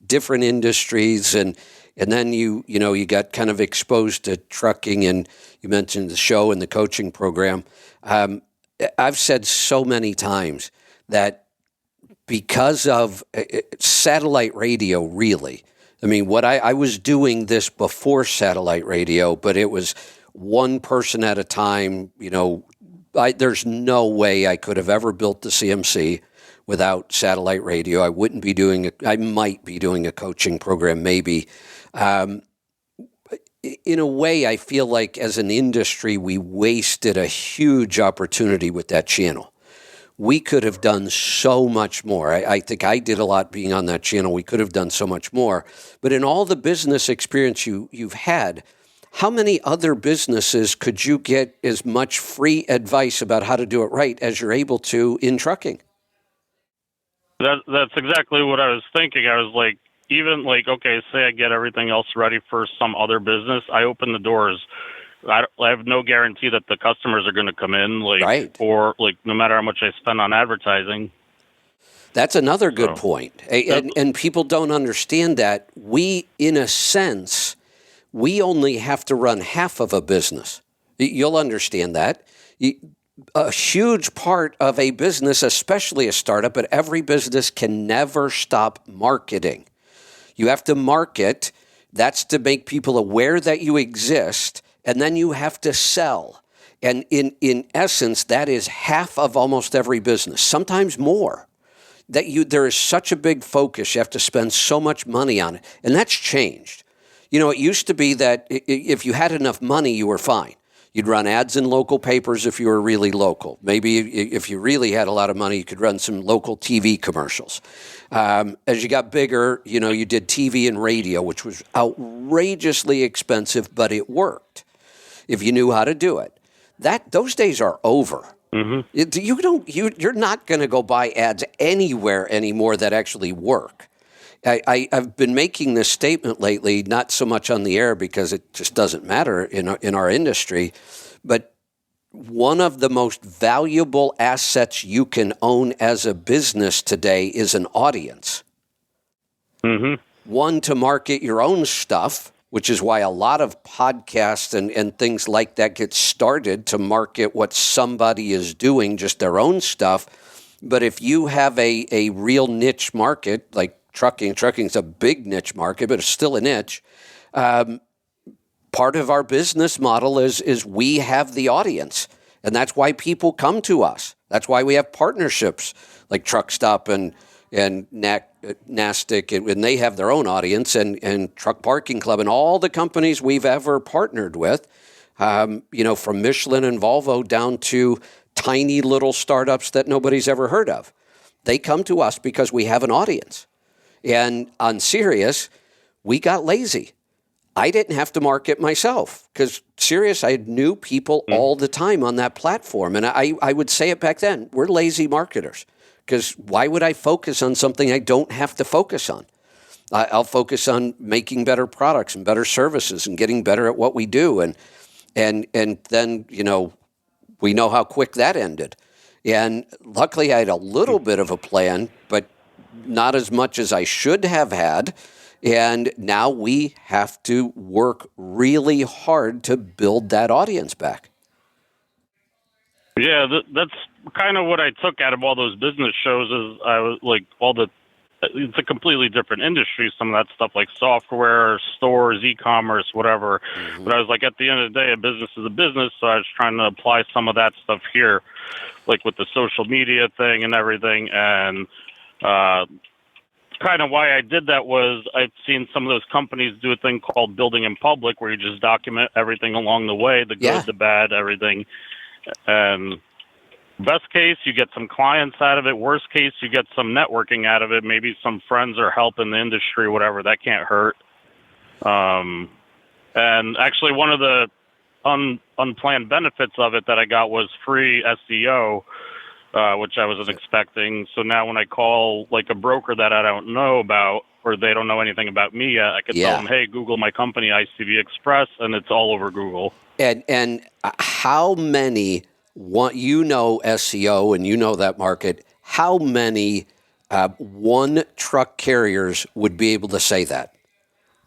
different industries, and then you got kind of exposed to trucking, and you mentioned the show and the coaching program. I've said so many times that because of satellite radio, really, I mean, what I was doing this before satellite radio, but it was one person at a time. There's no way I could have ever built the CMC without satellite radio. I might be doing a coaching program, maybe. In a way, I feel like as an industry, we wasted a huge opportunity with that channel. We could have done so much more. I think I did a lot being on that channel. We could have done so much more. But in all the business experience you've had, how many other businesses could you get as much free advice about how to do it right as you're able to in trucking? That's exactly what I was thinking. I was like, even like, okay, say I get everything else ready for some other business, I open the doors. I have no guarantee that the customers are going to come in, like, right. Or like, no matter how much I spend on advertising. That's another good point. And people don't understand that we, in a sense, we only have to run half of a business. You'll understand that. A huge part of a business, especially a startup, but every business can never stop marketing. You have to market. That's to make people aware that you exist, and then you have to sell. And in essence, that is half of almost every business, sometimes more. There is such a big focus. You have to spend so much money on it, and that's changed. You know, it used to be that if you had enough money, you were fine. You'd run ads in local papers if you were really local. Maybe if you really had a lot of money, you could run some local TV commercials. As you got bigger, you know, you did TV and radio, which was outrageously expensive, but it worked if you knew how to do it. Those days are over. Mm-hmm. You're not going to go buy ads anywhere anymore that actually work. I've been making this statement lately, not so much on the air because it just doesn't matter in our industry, but one of the most valuable assets you can own as a business today is an audience. Mm-hmm. One, to market your own stuff, which is why a lot of podcasts and things like that get started to market what somebody is doing, just their own stuff. But if you have a real niche market, like trucking's a big niche market, but it's still a niche. Part of our business model is we have the audience, and that's why people come to us. That's why we have partnerships like Truck Stop and Nastic, and they have their own audience, and Truck Parking Club, and all the companies we've ever partnered with, from Michelin and Volvo down to tiny little startups that nobody's ever heard of. They come to us because we have an audience. And on Sirius, we got lazy. I didn't have to market myself because Sirius, I knew people all the time on that platform. And I would say it back then, we're lazy marketers because why would I focus on something I don't have to focus on? I'll focus on making better products and better services and getting better at what we do. And then, we know how quick that ended. And luckily I had a little bit of a plan, but not as much as I should have had, and now we have to work really hard to build that audience back. Yeah, that's kind of what I took out of all those business shows is I was like, it's a completely different industry, some of that stuff like software, stores, e-commerce, whatever. Mm-hmm. But I was like, at the end of the day, a business is a business, so I was trying to apply some of that stuff here, like with the social media thing and everything, and kind of why I did that was I'd seen some of those companies do a thing called building in public where you just document everything along the way, the good, the bad, everything. And best case, you get some clients out of it. Worst case, you get some networking out of it. Maybe some friends or help in the industry, whatever. That can't hurt. And actually, one of the unplanned benefits of it that I got was free SEO, which I wasn't expecting. So now when I call like a broker that I don't know about or they don't know anything about me yet, I can tell them, hey, Google my company, ICV Express, and it's all over Google. And how many SEO and you know that market, how many one truck carriers would be able to say that?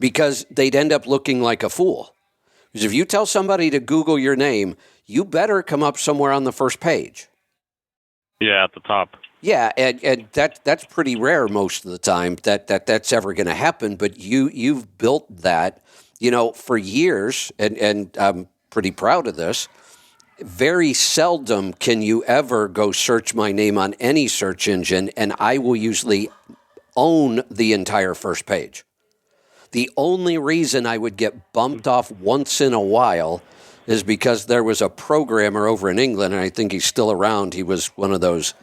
Because they'd end up looking like a fool. Because if you tell somebody to Google your name, you better come up somewhere on the first page. Yeah, at the top. Yeah, and that's pretty rare most of the time that's ever going to happen. But you've built that, for years, and I'm pretty proud of this. Very seldom can you ever go search my name on any search engine, and I will usually own the entire first page. The only reason I would get bumped off once in a while is because there was a programmer over in England, and I think he's still around. He was one of those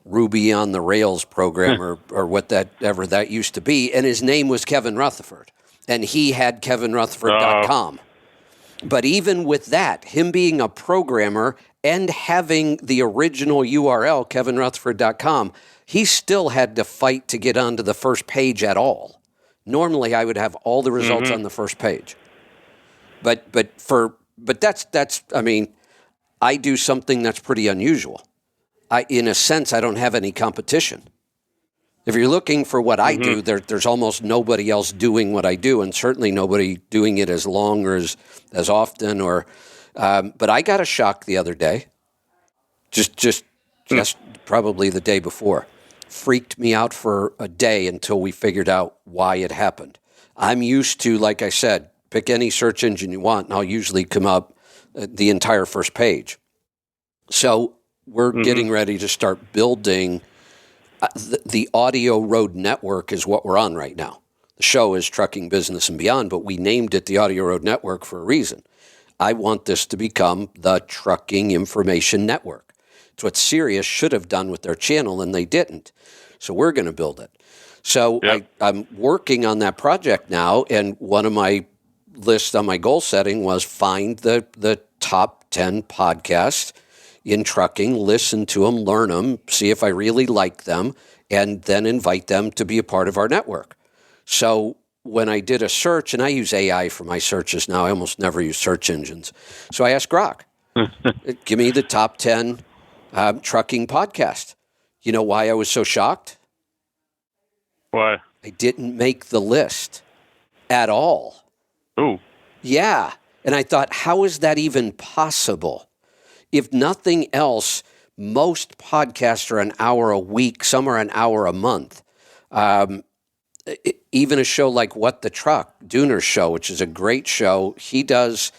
Ruby on the Rails programmer or whatever that used to be, and his name was Kevin Rutherford, and he had KevinRutherford.com. But even with that, him being a programmer and having the original URL, kevinrutherford.com, he still had to fight to get onto the first page at all. Normally, I would have all the results on the first page. But that's I mean, I do something that's pretty unusual. In a sense, I don't have any competition. If you're looking for what I do, there's almost nobody else doing what I do, and certainly nobody doing it as long or as often. But I got a shock the other day, just probably the day before. Freaked me out for a day until we figured out why it happened. I'm used to, like I said, pick any search engine you want, and I'll usually come up the entire first page. So we're getting ready to start building. The Audio Road Network is what we're on right now. The show is Trucking Business and Beyond, but we named it the Audio Road Network for a reason. I want this to become the Trucking Information Network. It's what Sirius should have done with their channel, and they didn't. So we're going to build it. So I'm working on that project now, and one of my lists on my goal setting was find the top 10 podcasts in trucking, listen to them, learn them, see if I really like them, and then invite them to be a part of our network. So when I did a search, and I use AI for my searches now, I almost never use search engines. So I asked Grok, give me the top 10 trucking podcasts. You know why I was so shocked? Why? I didn't make the list at all. Ooh. Yeah. And I thought, how is that even possible? If nothing else, most podcasts are an hour a week. Some are an hour a month. Even a show like What the Truck, Dooner's show, which is a great show, he does.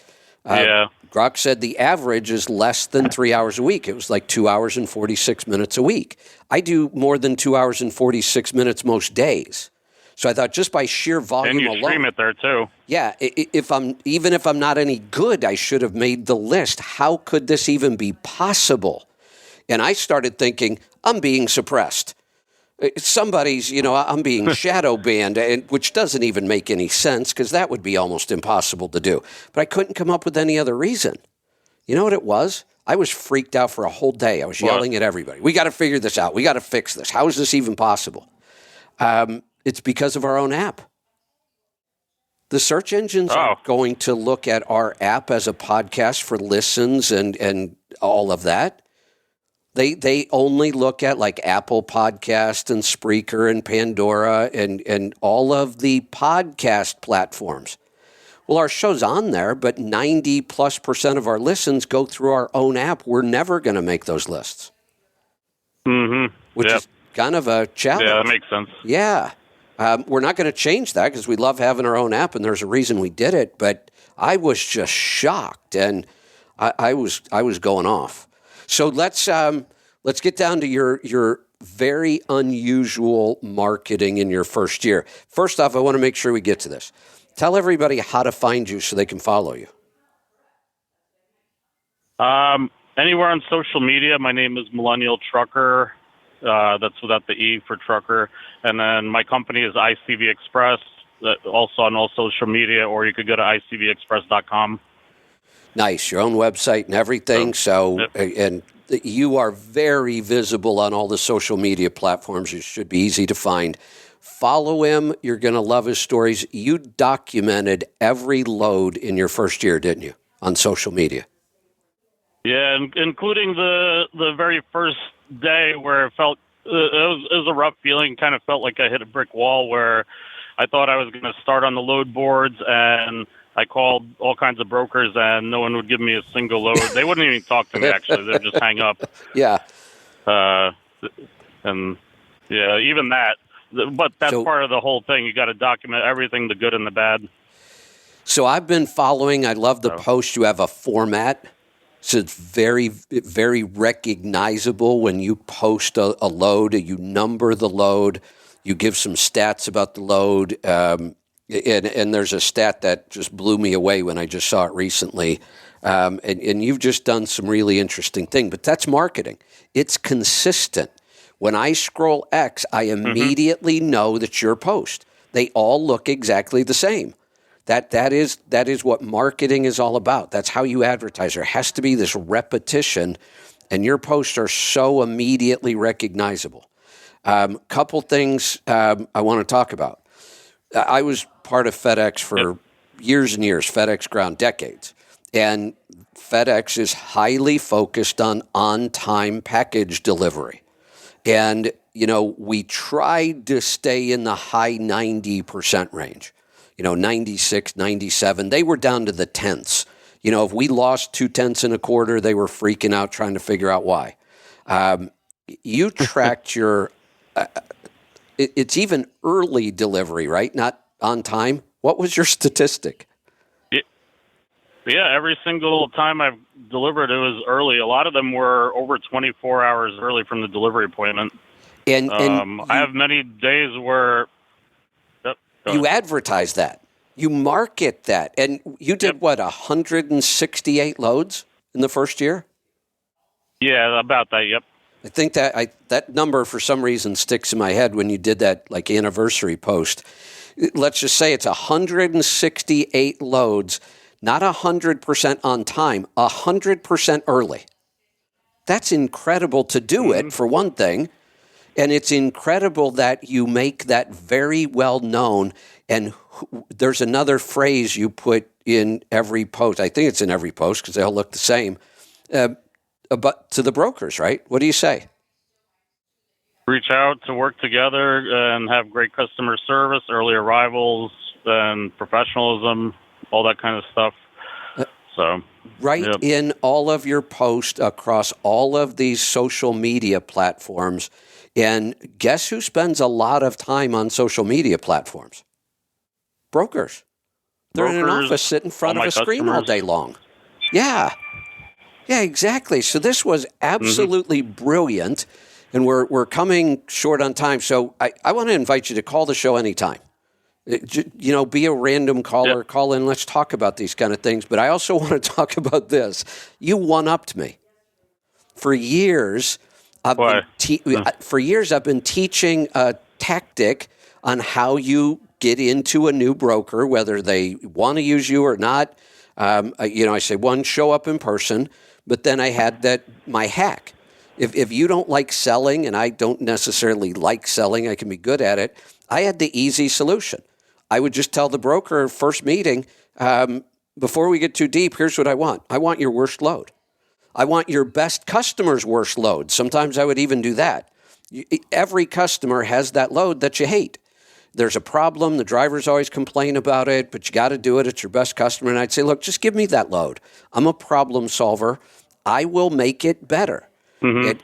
Grok said the average is less than 3 hours a week. It was like 2 hours and 46 minutes a week. I do more than 2 hours and 46 minutes most days. So I thought just by sheer volume alone. And you stream it there too. Yeah, if I'm not any good, I should have made the list. How could this even be possible? And I started thinking, I'm being suppressed. Somebody's, I'm being shadow banned, which doesn't even make any sense because that would be almost impossible to do. But I couldn't come up with any other reason. You know what it was? I was freaked out for a whole day. I was yelling at everybody. We got to figure this out. We got to fix this. How is this even possible? It's because of our own app. The search engines are going to look at our app as a podcast for listens and all of that. They only look at like Apple Podcast and Spreaker and Pandora and all of the podcast platforms. Well, our show's on there, but 90+% of our listens go through our own app. We're never going to make those lists. Which is kind of a challenge. Yeah, that makes sense. Yeah. We're not going to change that because we love having our own app, and there's a reason we did it. But I was just shocked, and I was going off. So let's get down to your very unusual marketing in your first year. First off, I want to make sure we get to this. Tell everybody how to find you so they can follow you. Anywhere on social media, my name is Millennial Trucker. That's without the E for trucker. And then my company is ICV Express, also on all social media, or you could go to icvexpress.com. Nice. Your own website and everything. And you are very visible on all the social media platforms. It should be easy to find. Follow him. You're going to love his stories. You documented every load in your first year, didn't you, on social media? Yeah, including the very first day where it felt it was a rough feeling. Kind of felt like I hit a brick wall where I thought I was going to start on the load boards, and I called all kinds of brokers, and no one would give me a single load. They wouldn't even talk to me, actually. They'd just hang up. Yeah. And yeah, even that. But that's part of the whole thing. You got to document everything, the good and the bad. So I've been following. I love the post. You have a format. So it's very, very recognizable when you post a load. You number the load. You give some stats about the load. And there's a stat that just blew me away when I just saw it recently. And you've just done some really interesting thing. But that's marketing. It's consistent. When I scroll X, I immediately know that your post. They all look exactly the same. That is what marketing is all about. That's how you advertise. There has to be this repetition, and your posts are so immediately recognizable. Couple things I want to talk about. I was part of FedEx for years and years, FedEx Ground, decades. And FedEx is highly focused on on-time package delivery. And, we tried to stay in the high 90% range, 96, 97. They were down to the tenths. If we lost 0.2 in a quarter, they were freaking out trying to figure out why. You tracked your, it's even early delivery, right? Not on time. What was your statistic? Yeah, every single time I've delivered, it was early. A lot of them were over 24 hours early from the delivery appointment. And I have many days where you advertise that, you market that, and you did what, 168 loads in the first year? Yeah, about that. Yep. I think that number for some reason sticks in my head when you did that like anniversary post. Let's just say it's 168 loads, not 100% on time, 100% early. That's incredible to do it, for one thing. And it's incredible that you make that very well known. And there's another phrase you put in every post. I think it's in every post because they all look the same. But to the brokers, right? What do you say? Reach out to work together and have great customer service, early arrivals, and professionalism, all that kind of stuff. In all of your posts across all of these social media platforms. And guess who spends a lot of time on social media platforms? Brokers. They're in an office sitting in front of a screen all day long. Yeah. Yeah, exactly. So this was absolutely brilliant. And we're coming short on time. So I want to invite you to call the show anytime. Be a random caller, call in, let's talk about these kind of things. But I also want to talk about this. You one-upped me. For years, I've been teaching a tactic on how you get into a new broker, whether they want to use you or not. I say, one, show up in person, but then I had my hack. If you don't like selling, and I don't necessarily like selling, I can be good at it, I had the easy solution. I would just tell the broker first meeting, before we get too deep, here's what I want. I want your worst load. I want your best customer's worst load. Sometimes I would even do that. Every customer has that load that you hate. There's a problem. The drivers always complain about it, but you got to do it. It's your best customer. And I'd say, look, just give me that load. I'm a problem solver. I will make it better. But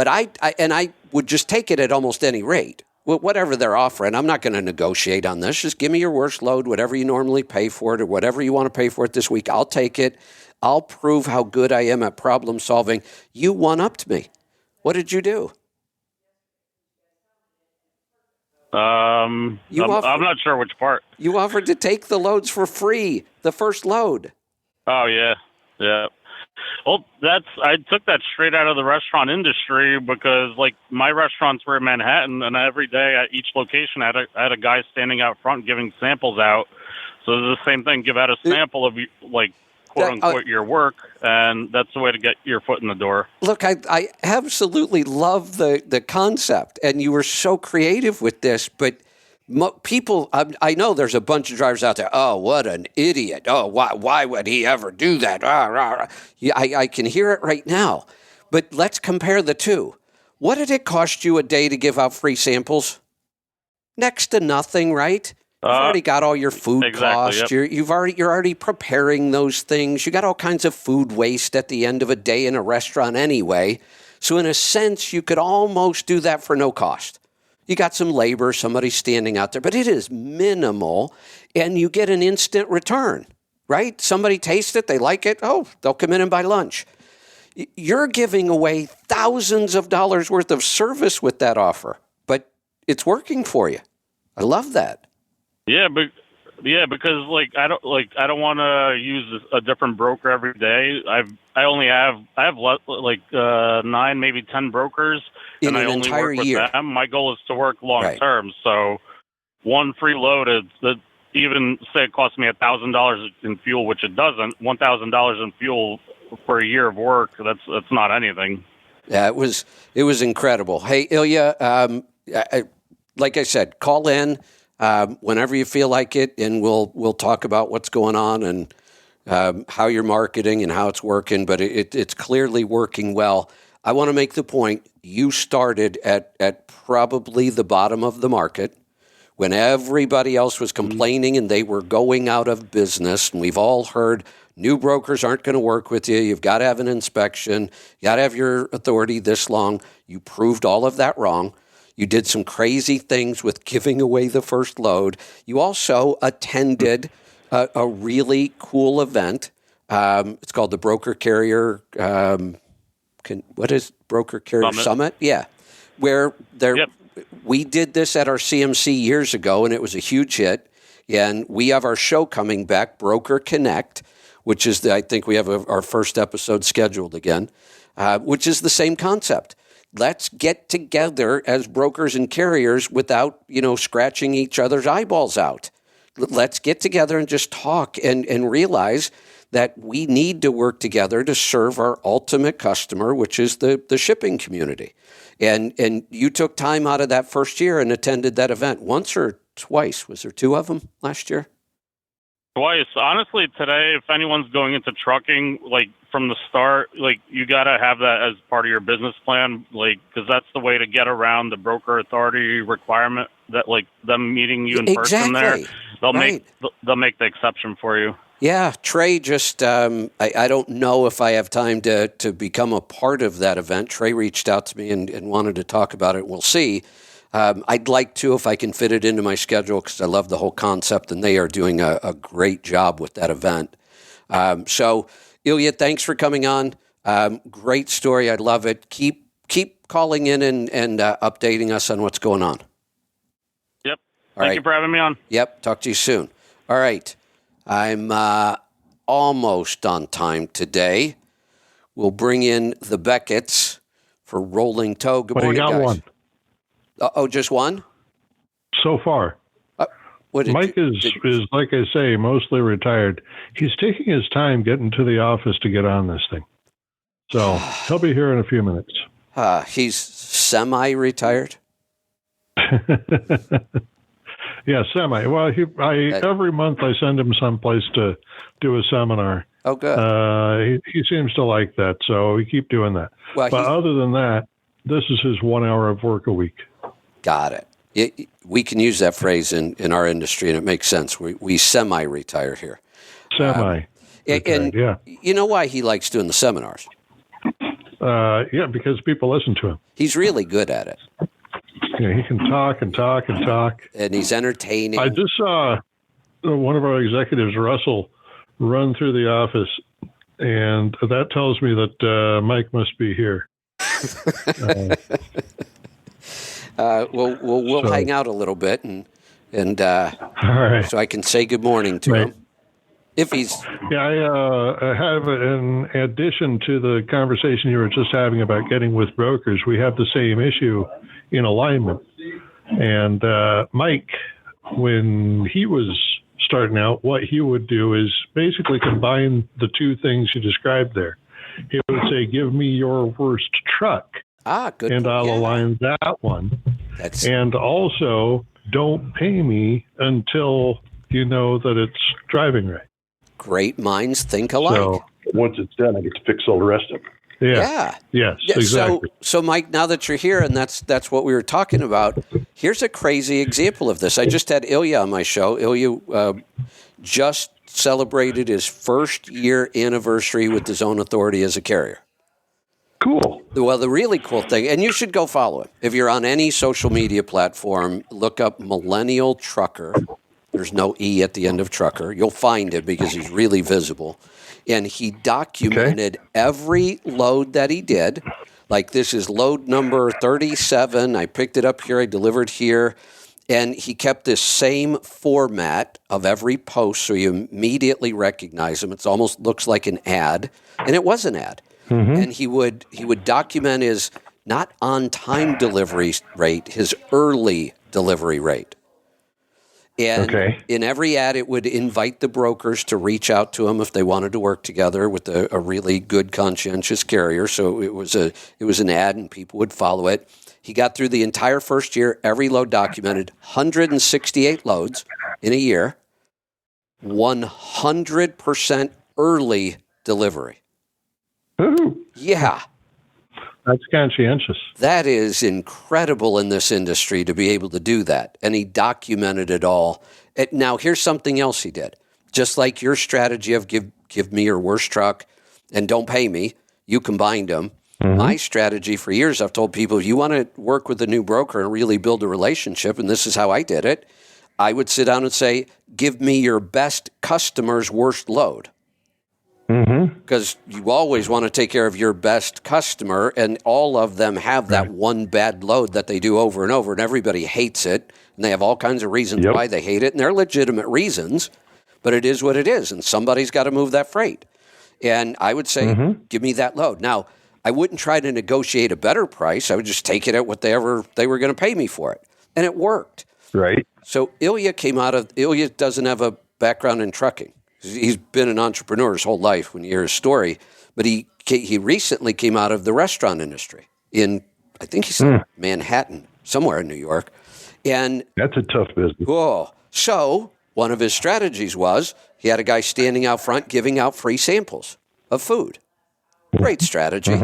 I would just take it at almost any rate. Whatever they're offering, I'm not going to negotiate on this. Just give me your worst load, whatever you normally pay for it or whatever you want to pay for it this week. I'll take it. I'll prove how good I am at problem solving. You one-upped me. What did you do? I'm not sure which part. You offered to take the loads for free, the first load. Oh, yeah. Yeah. Well, I took that straight out of the restaurant industry because, my restaurants were in Manhattan, and every day at each location, I had a guy standing out front giving samples out. So it's the same thing. Give out a sample of, quote unquote, your work, and that's the way to get your foot in the door. Look, I absolutely love the concept, and you were so creative with this, but people, I know there's a bunch of drivers out there. Oh, what an idiot! Oh, why would he ever do that? I can hear it right now. But let's compare the two. What did it cost you a day to give out free samples? Next to nothing, right? You've already got all your food costs. Yep. You're already preparing those things. You got all kinds of food waste at the end of a day in a restaurant anyway. So in a sense, you could almost do that for no cost. You got some labor, somebody standing out there, but it is minimal, and you get an instant return, right? Somebody tastes it, they like it, they'll come in and buy lunch. You're giving away thousands of dollars worth of service with that offer, but it's working for you. I love that. Yeah, because I don't want to use a different broker every day. I have 9, maybe 10 brokers, in and I an only entire work with year. them. My goal is to work long term. So one free load even say it costs me $1,000 in fuel, which it doesn't. $1,000 in fuel for a year of work, that's not anything. Yeah, it was incredible. Hey, Ilya, like I said, call in whenever you feel like it, and we'll talk about what's going on and how you're marketing and how it's working. But it's clearly working well. I want to make the point: you started at probably the bottom of the market when everybody else was complaining and they were going out of business. And we've all heard new brokers aren't going to work with you. You've got to have an inspection. You got to have your authority this long. You proved all of that wrong. You did some crazy things with giving away the first load. You also attended a really cool event. It's called the Broker Carrier. What is Broker Carrier Summit? Yeah, where we did this at our CMC years ago, and it was a huge hit. And we have our show coming back, Broker Connect, which is I think we have our first episode scheduled again, which is the same concept. Let's get together as brokers and carriers without, scratching each other's eyeballs out. Let's get together and just talk and realize that we need to work together to serve our ultimate customer, which is the shipping community. And you took time out of that first year and attended that event once or twice. Was there two of them last year? Twice. Honestly, today, if anyone's going into trucking, like from the start, like you got to have that as part of your business plan, like, because that's the way to get around the broker authority requirement that like them meeting you in person there. They'll make the exception for you. Yeah, Trey just, I don't know if I have time to become a part of that event. Trey reached out to me and wanted to talk about it. We'll see. I'd like to if I can fit it into my schedule because I love the whole concept, and they are doing a great job with that event. So, Ilya, thanks for coming on. Great story. I love it. Keep calling in and updating us on what's going on. Yep. Thank you for having me on. Yep. Talk to you soon. All right. I'm almost on time today. We'll bring in the Beckett's for Rolling Toe. Good morning, guys. One. Just one? So far. Mike is, like I say, mostly retired. He's taking his time getting to the office to get on this thing. So he'll be here in a few minutes. He's semi-retired? Yeah, semi. Well, every month I send him someplace to do a seminar. Oh, good. He seems to like that, so we keep doing that. Well, but other than that, this is his 1 hour of work a week. Got it. We can use that phrase in our industry, and it makes sense. We semi-retire here. Semi. And yeah. You know why he likes doing the seminars? Yeah, because people listen to him. He's really good at it. Yeah, he can talk and talk and talk. And he's entertaining. I just saw one of our executives, Russell, run through the office, and that tells me that Mike must be here. We'll hang out a little bit and all right. So I can say good morning to him. If he's I have in addition to the conversation you were just having about getting with brokers, we have the same issue in alignment. And Mike, when he was starting out, what he would do is basically combine the two things you described there. He would say, "Give me your worst truck." Good. And I'll align that one. And also, don't pay me until you know that it's driving right. Great minds think alike. So once it's done, I get to fix all the rest of it. Yeah. Yes, exactly. So Mike, now that you're here, and that's what we were talking about, here's a crazy example of this. I just had Ilya on my show. Ilya just celebrated his first year anniversary with his own authority as a carrier. Cool. Well, the really cool thing, and you should go follow him. If you're on any social media platform, look up Millennial Trucker. There's no E at the end of trucker. You'll find it because he's really visible. And he documented every load that he did. Like, this is load number 37. I picked it up here. I delivered here. And he kept this same format of every post, so you immediately recognize him. It almost looks like an ad. And it was an ad. Mm-hmm. And he would document his not on-time delivery rate, his early delivery rate. And Okay. in every ad, it would invite the brokers to reach out to him if they wanted to work together with a really good, conscientious carrier. So it was an ad, and people would follow it. He got through the entire first year, every load documented, 168 loads in a year, 100% early delivery. Ooh, Yeah. That's conscientious. That is incredible in this industry to be able to do that. And he documented it all. Now, here's something else he did. Just like your strategy of give me your worst truck and don't pay me, you combined them. My strategy for years, I've told people, if you want to work with a new broker and really build a relationship, and this is how I did it, I would sit down and say, give me your best customer's worst load. Because you always want to take care of your best customer, and all of them have that one bad load that they do over and over, and everybody hates it, and they have all kinds of reasons why they hate it, and they're legitimate reasons, but it is what it is, and somebody's got to move that freight. And I would say, give me that load. Now, I wouldn't try to negotiate a better price. I would just take it at what they were going to pay me for it, and it worked. right. So Ilya doesn't have a background in trucking. He's been an entrepreneur his whole life when you hear his story, but he recently came out of the restaurant industry in, I think he said Manhattan, somewhere in New York. And That's a tough business. so one of his strategies was he had a guy standing out front giving out free samples of food. Great strategy.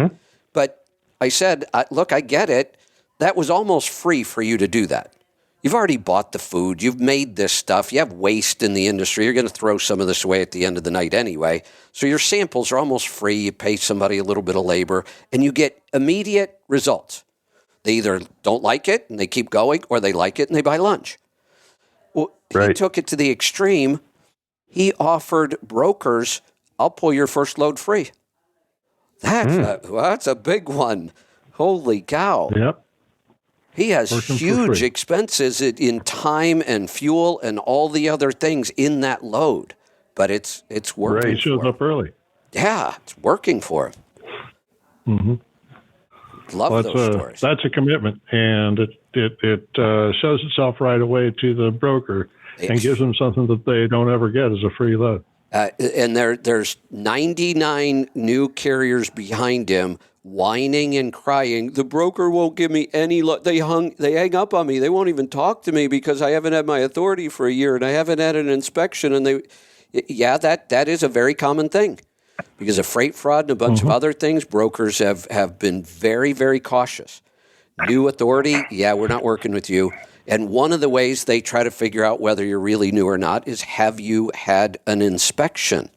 But I said, look, I get it. That was almost free for you to do that. You've already bought the food. You've made this stuff. You have waste in the industry. You're going to throw some of this away at the end of the night anyway. So your samples are almost free. You pay somebody a little bit of labor, and you get immediate results. They either don't like it and they keep going, or they like it and they buy lunch. Well, he took it to the extreme. He offered brokers, I'll pull your first load free. That's a big one. Holy cow. Yep. He has Working for huge free. expenses in time and fuel and all the other things in that load, but it's working. He shows for him. up early. Yeah, it's working for him. Love Well, those stories. that's a commitment, and it shows itself right away to the broker and gives them something that they don't ever get as a free load. And there's 99 new carriers behind him whining and crying. The broker won't give me any. They hang up on me. They won't even talk to me because I haven't had my authority for a year and I haven't had an inspection. And that is a very common thing because of freight fraud and a bunch of other things. Brokers have been very, very cautious. New authority, we're not working with you. And one of the ways they try to figure out whether you're really new or not is, have you had an inspection?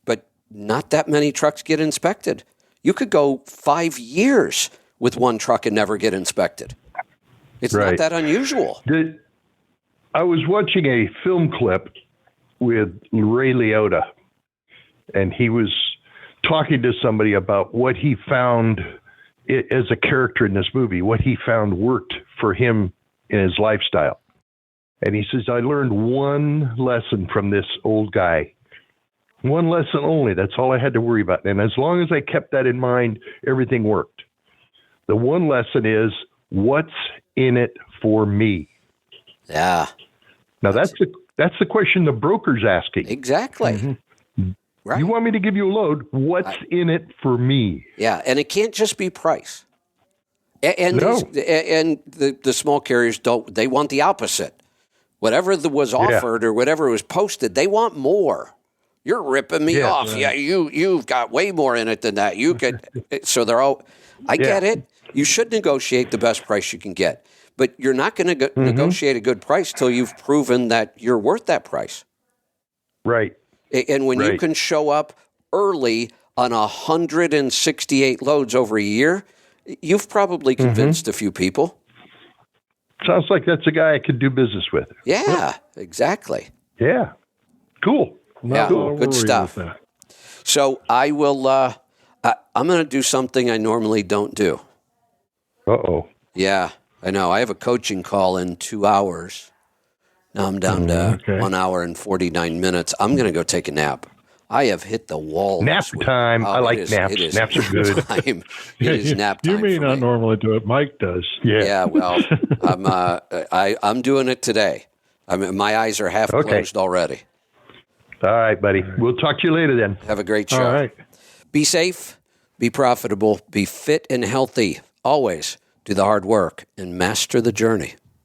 But not that many trucks get inspected. You could go 5 years with one truck and never get inspected. It's not that unusual. I was watching a film clip with Ray Liotta, and he was talking to somebody about what he found as a character in this movie, what he found worked for him in his lifestyle. And he says, I learned one lesson from this old guy. One lesson only. That's all I had to worry about. And as long as I kept that in mind, everything worked. The one lesson is, what's in it for me? Yeah. Now that's the question the broker's asking. Exactly. Right. You want me to give you a load? What's in it for me? Yeah, and it can't just be price. And the small carriers they want the opposite. Whatever was offered or whatever was posted, they want more. You're ripping me off. Yeah, you've got way more in it than that. You could. So they're all. I get it. You should negotiate the best price you can get, but you're not going to negotiate a good price till you've proven that you're worth that price. Right. And when you can show up early on 168 loads over a year, you've probably convinced a few people. Sounds like that's a guy I could do business with. Yeah, exactly. Yeah. Cool. Good stuff. So I will. I'm going to do something I normally don't do. Uh-oh. Yeah, I know. I have a coaching call in 2 hours. Now I'm down to 1 hour and 49 minutes. I'm going to go take a nap. I have hit the wall. Nap time. I like naps. It is Naps are good. Time. It is nap time. You may not normally do it. Mike does. Yeah. Yeah. Well, I'm doing it today. I mean, my eyes are half closed already. All right, buddy. We'll talk to you later then. Have a great show. All right. Be safe, be profitable, be fit and healthy. Always do the hard work and master the journey.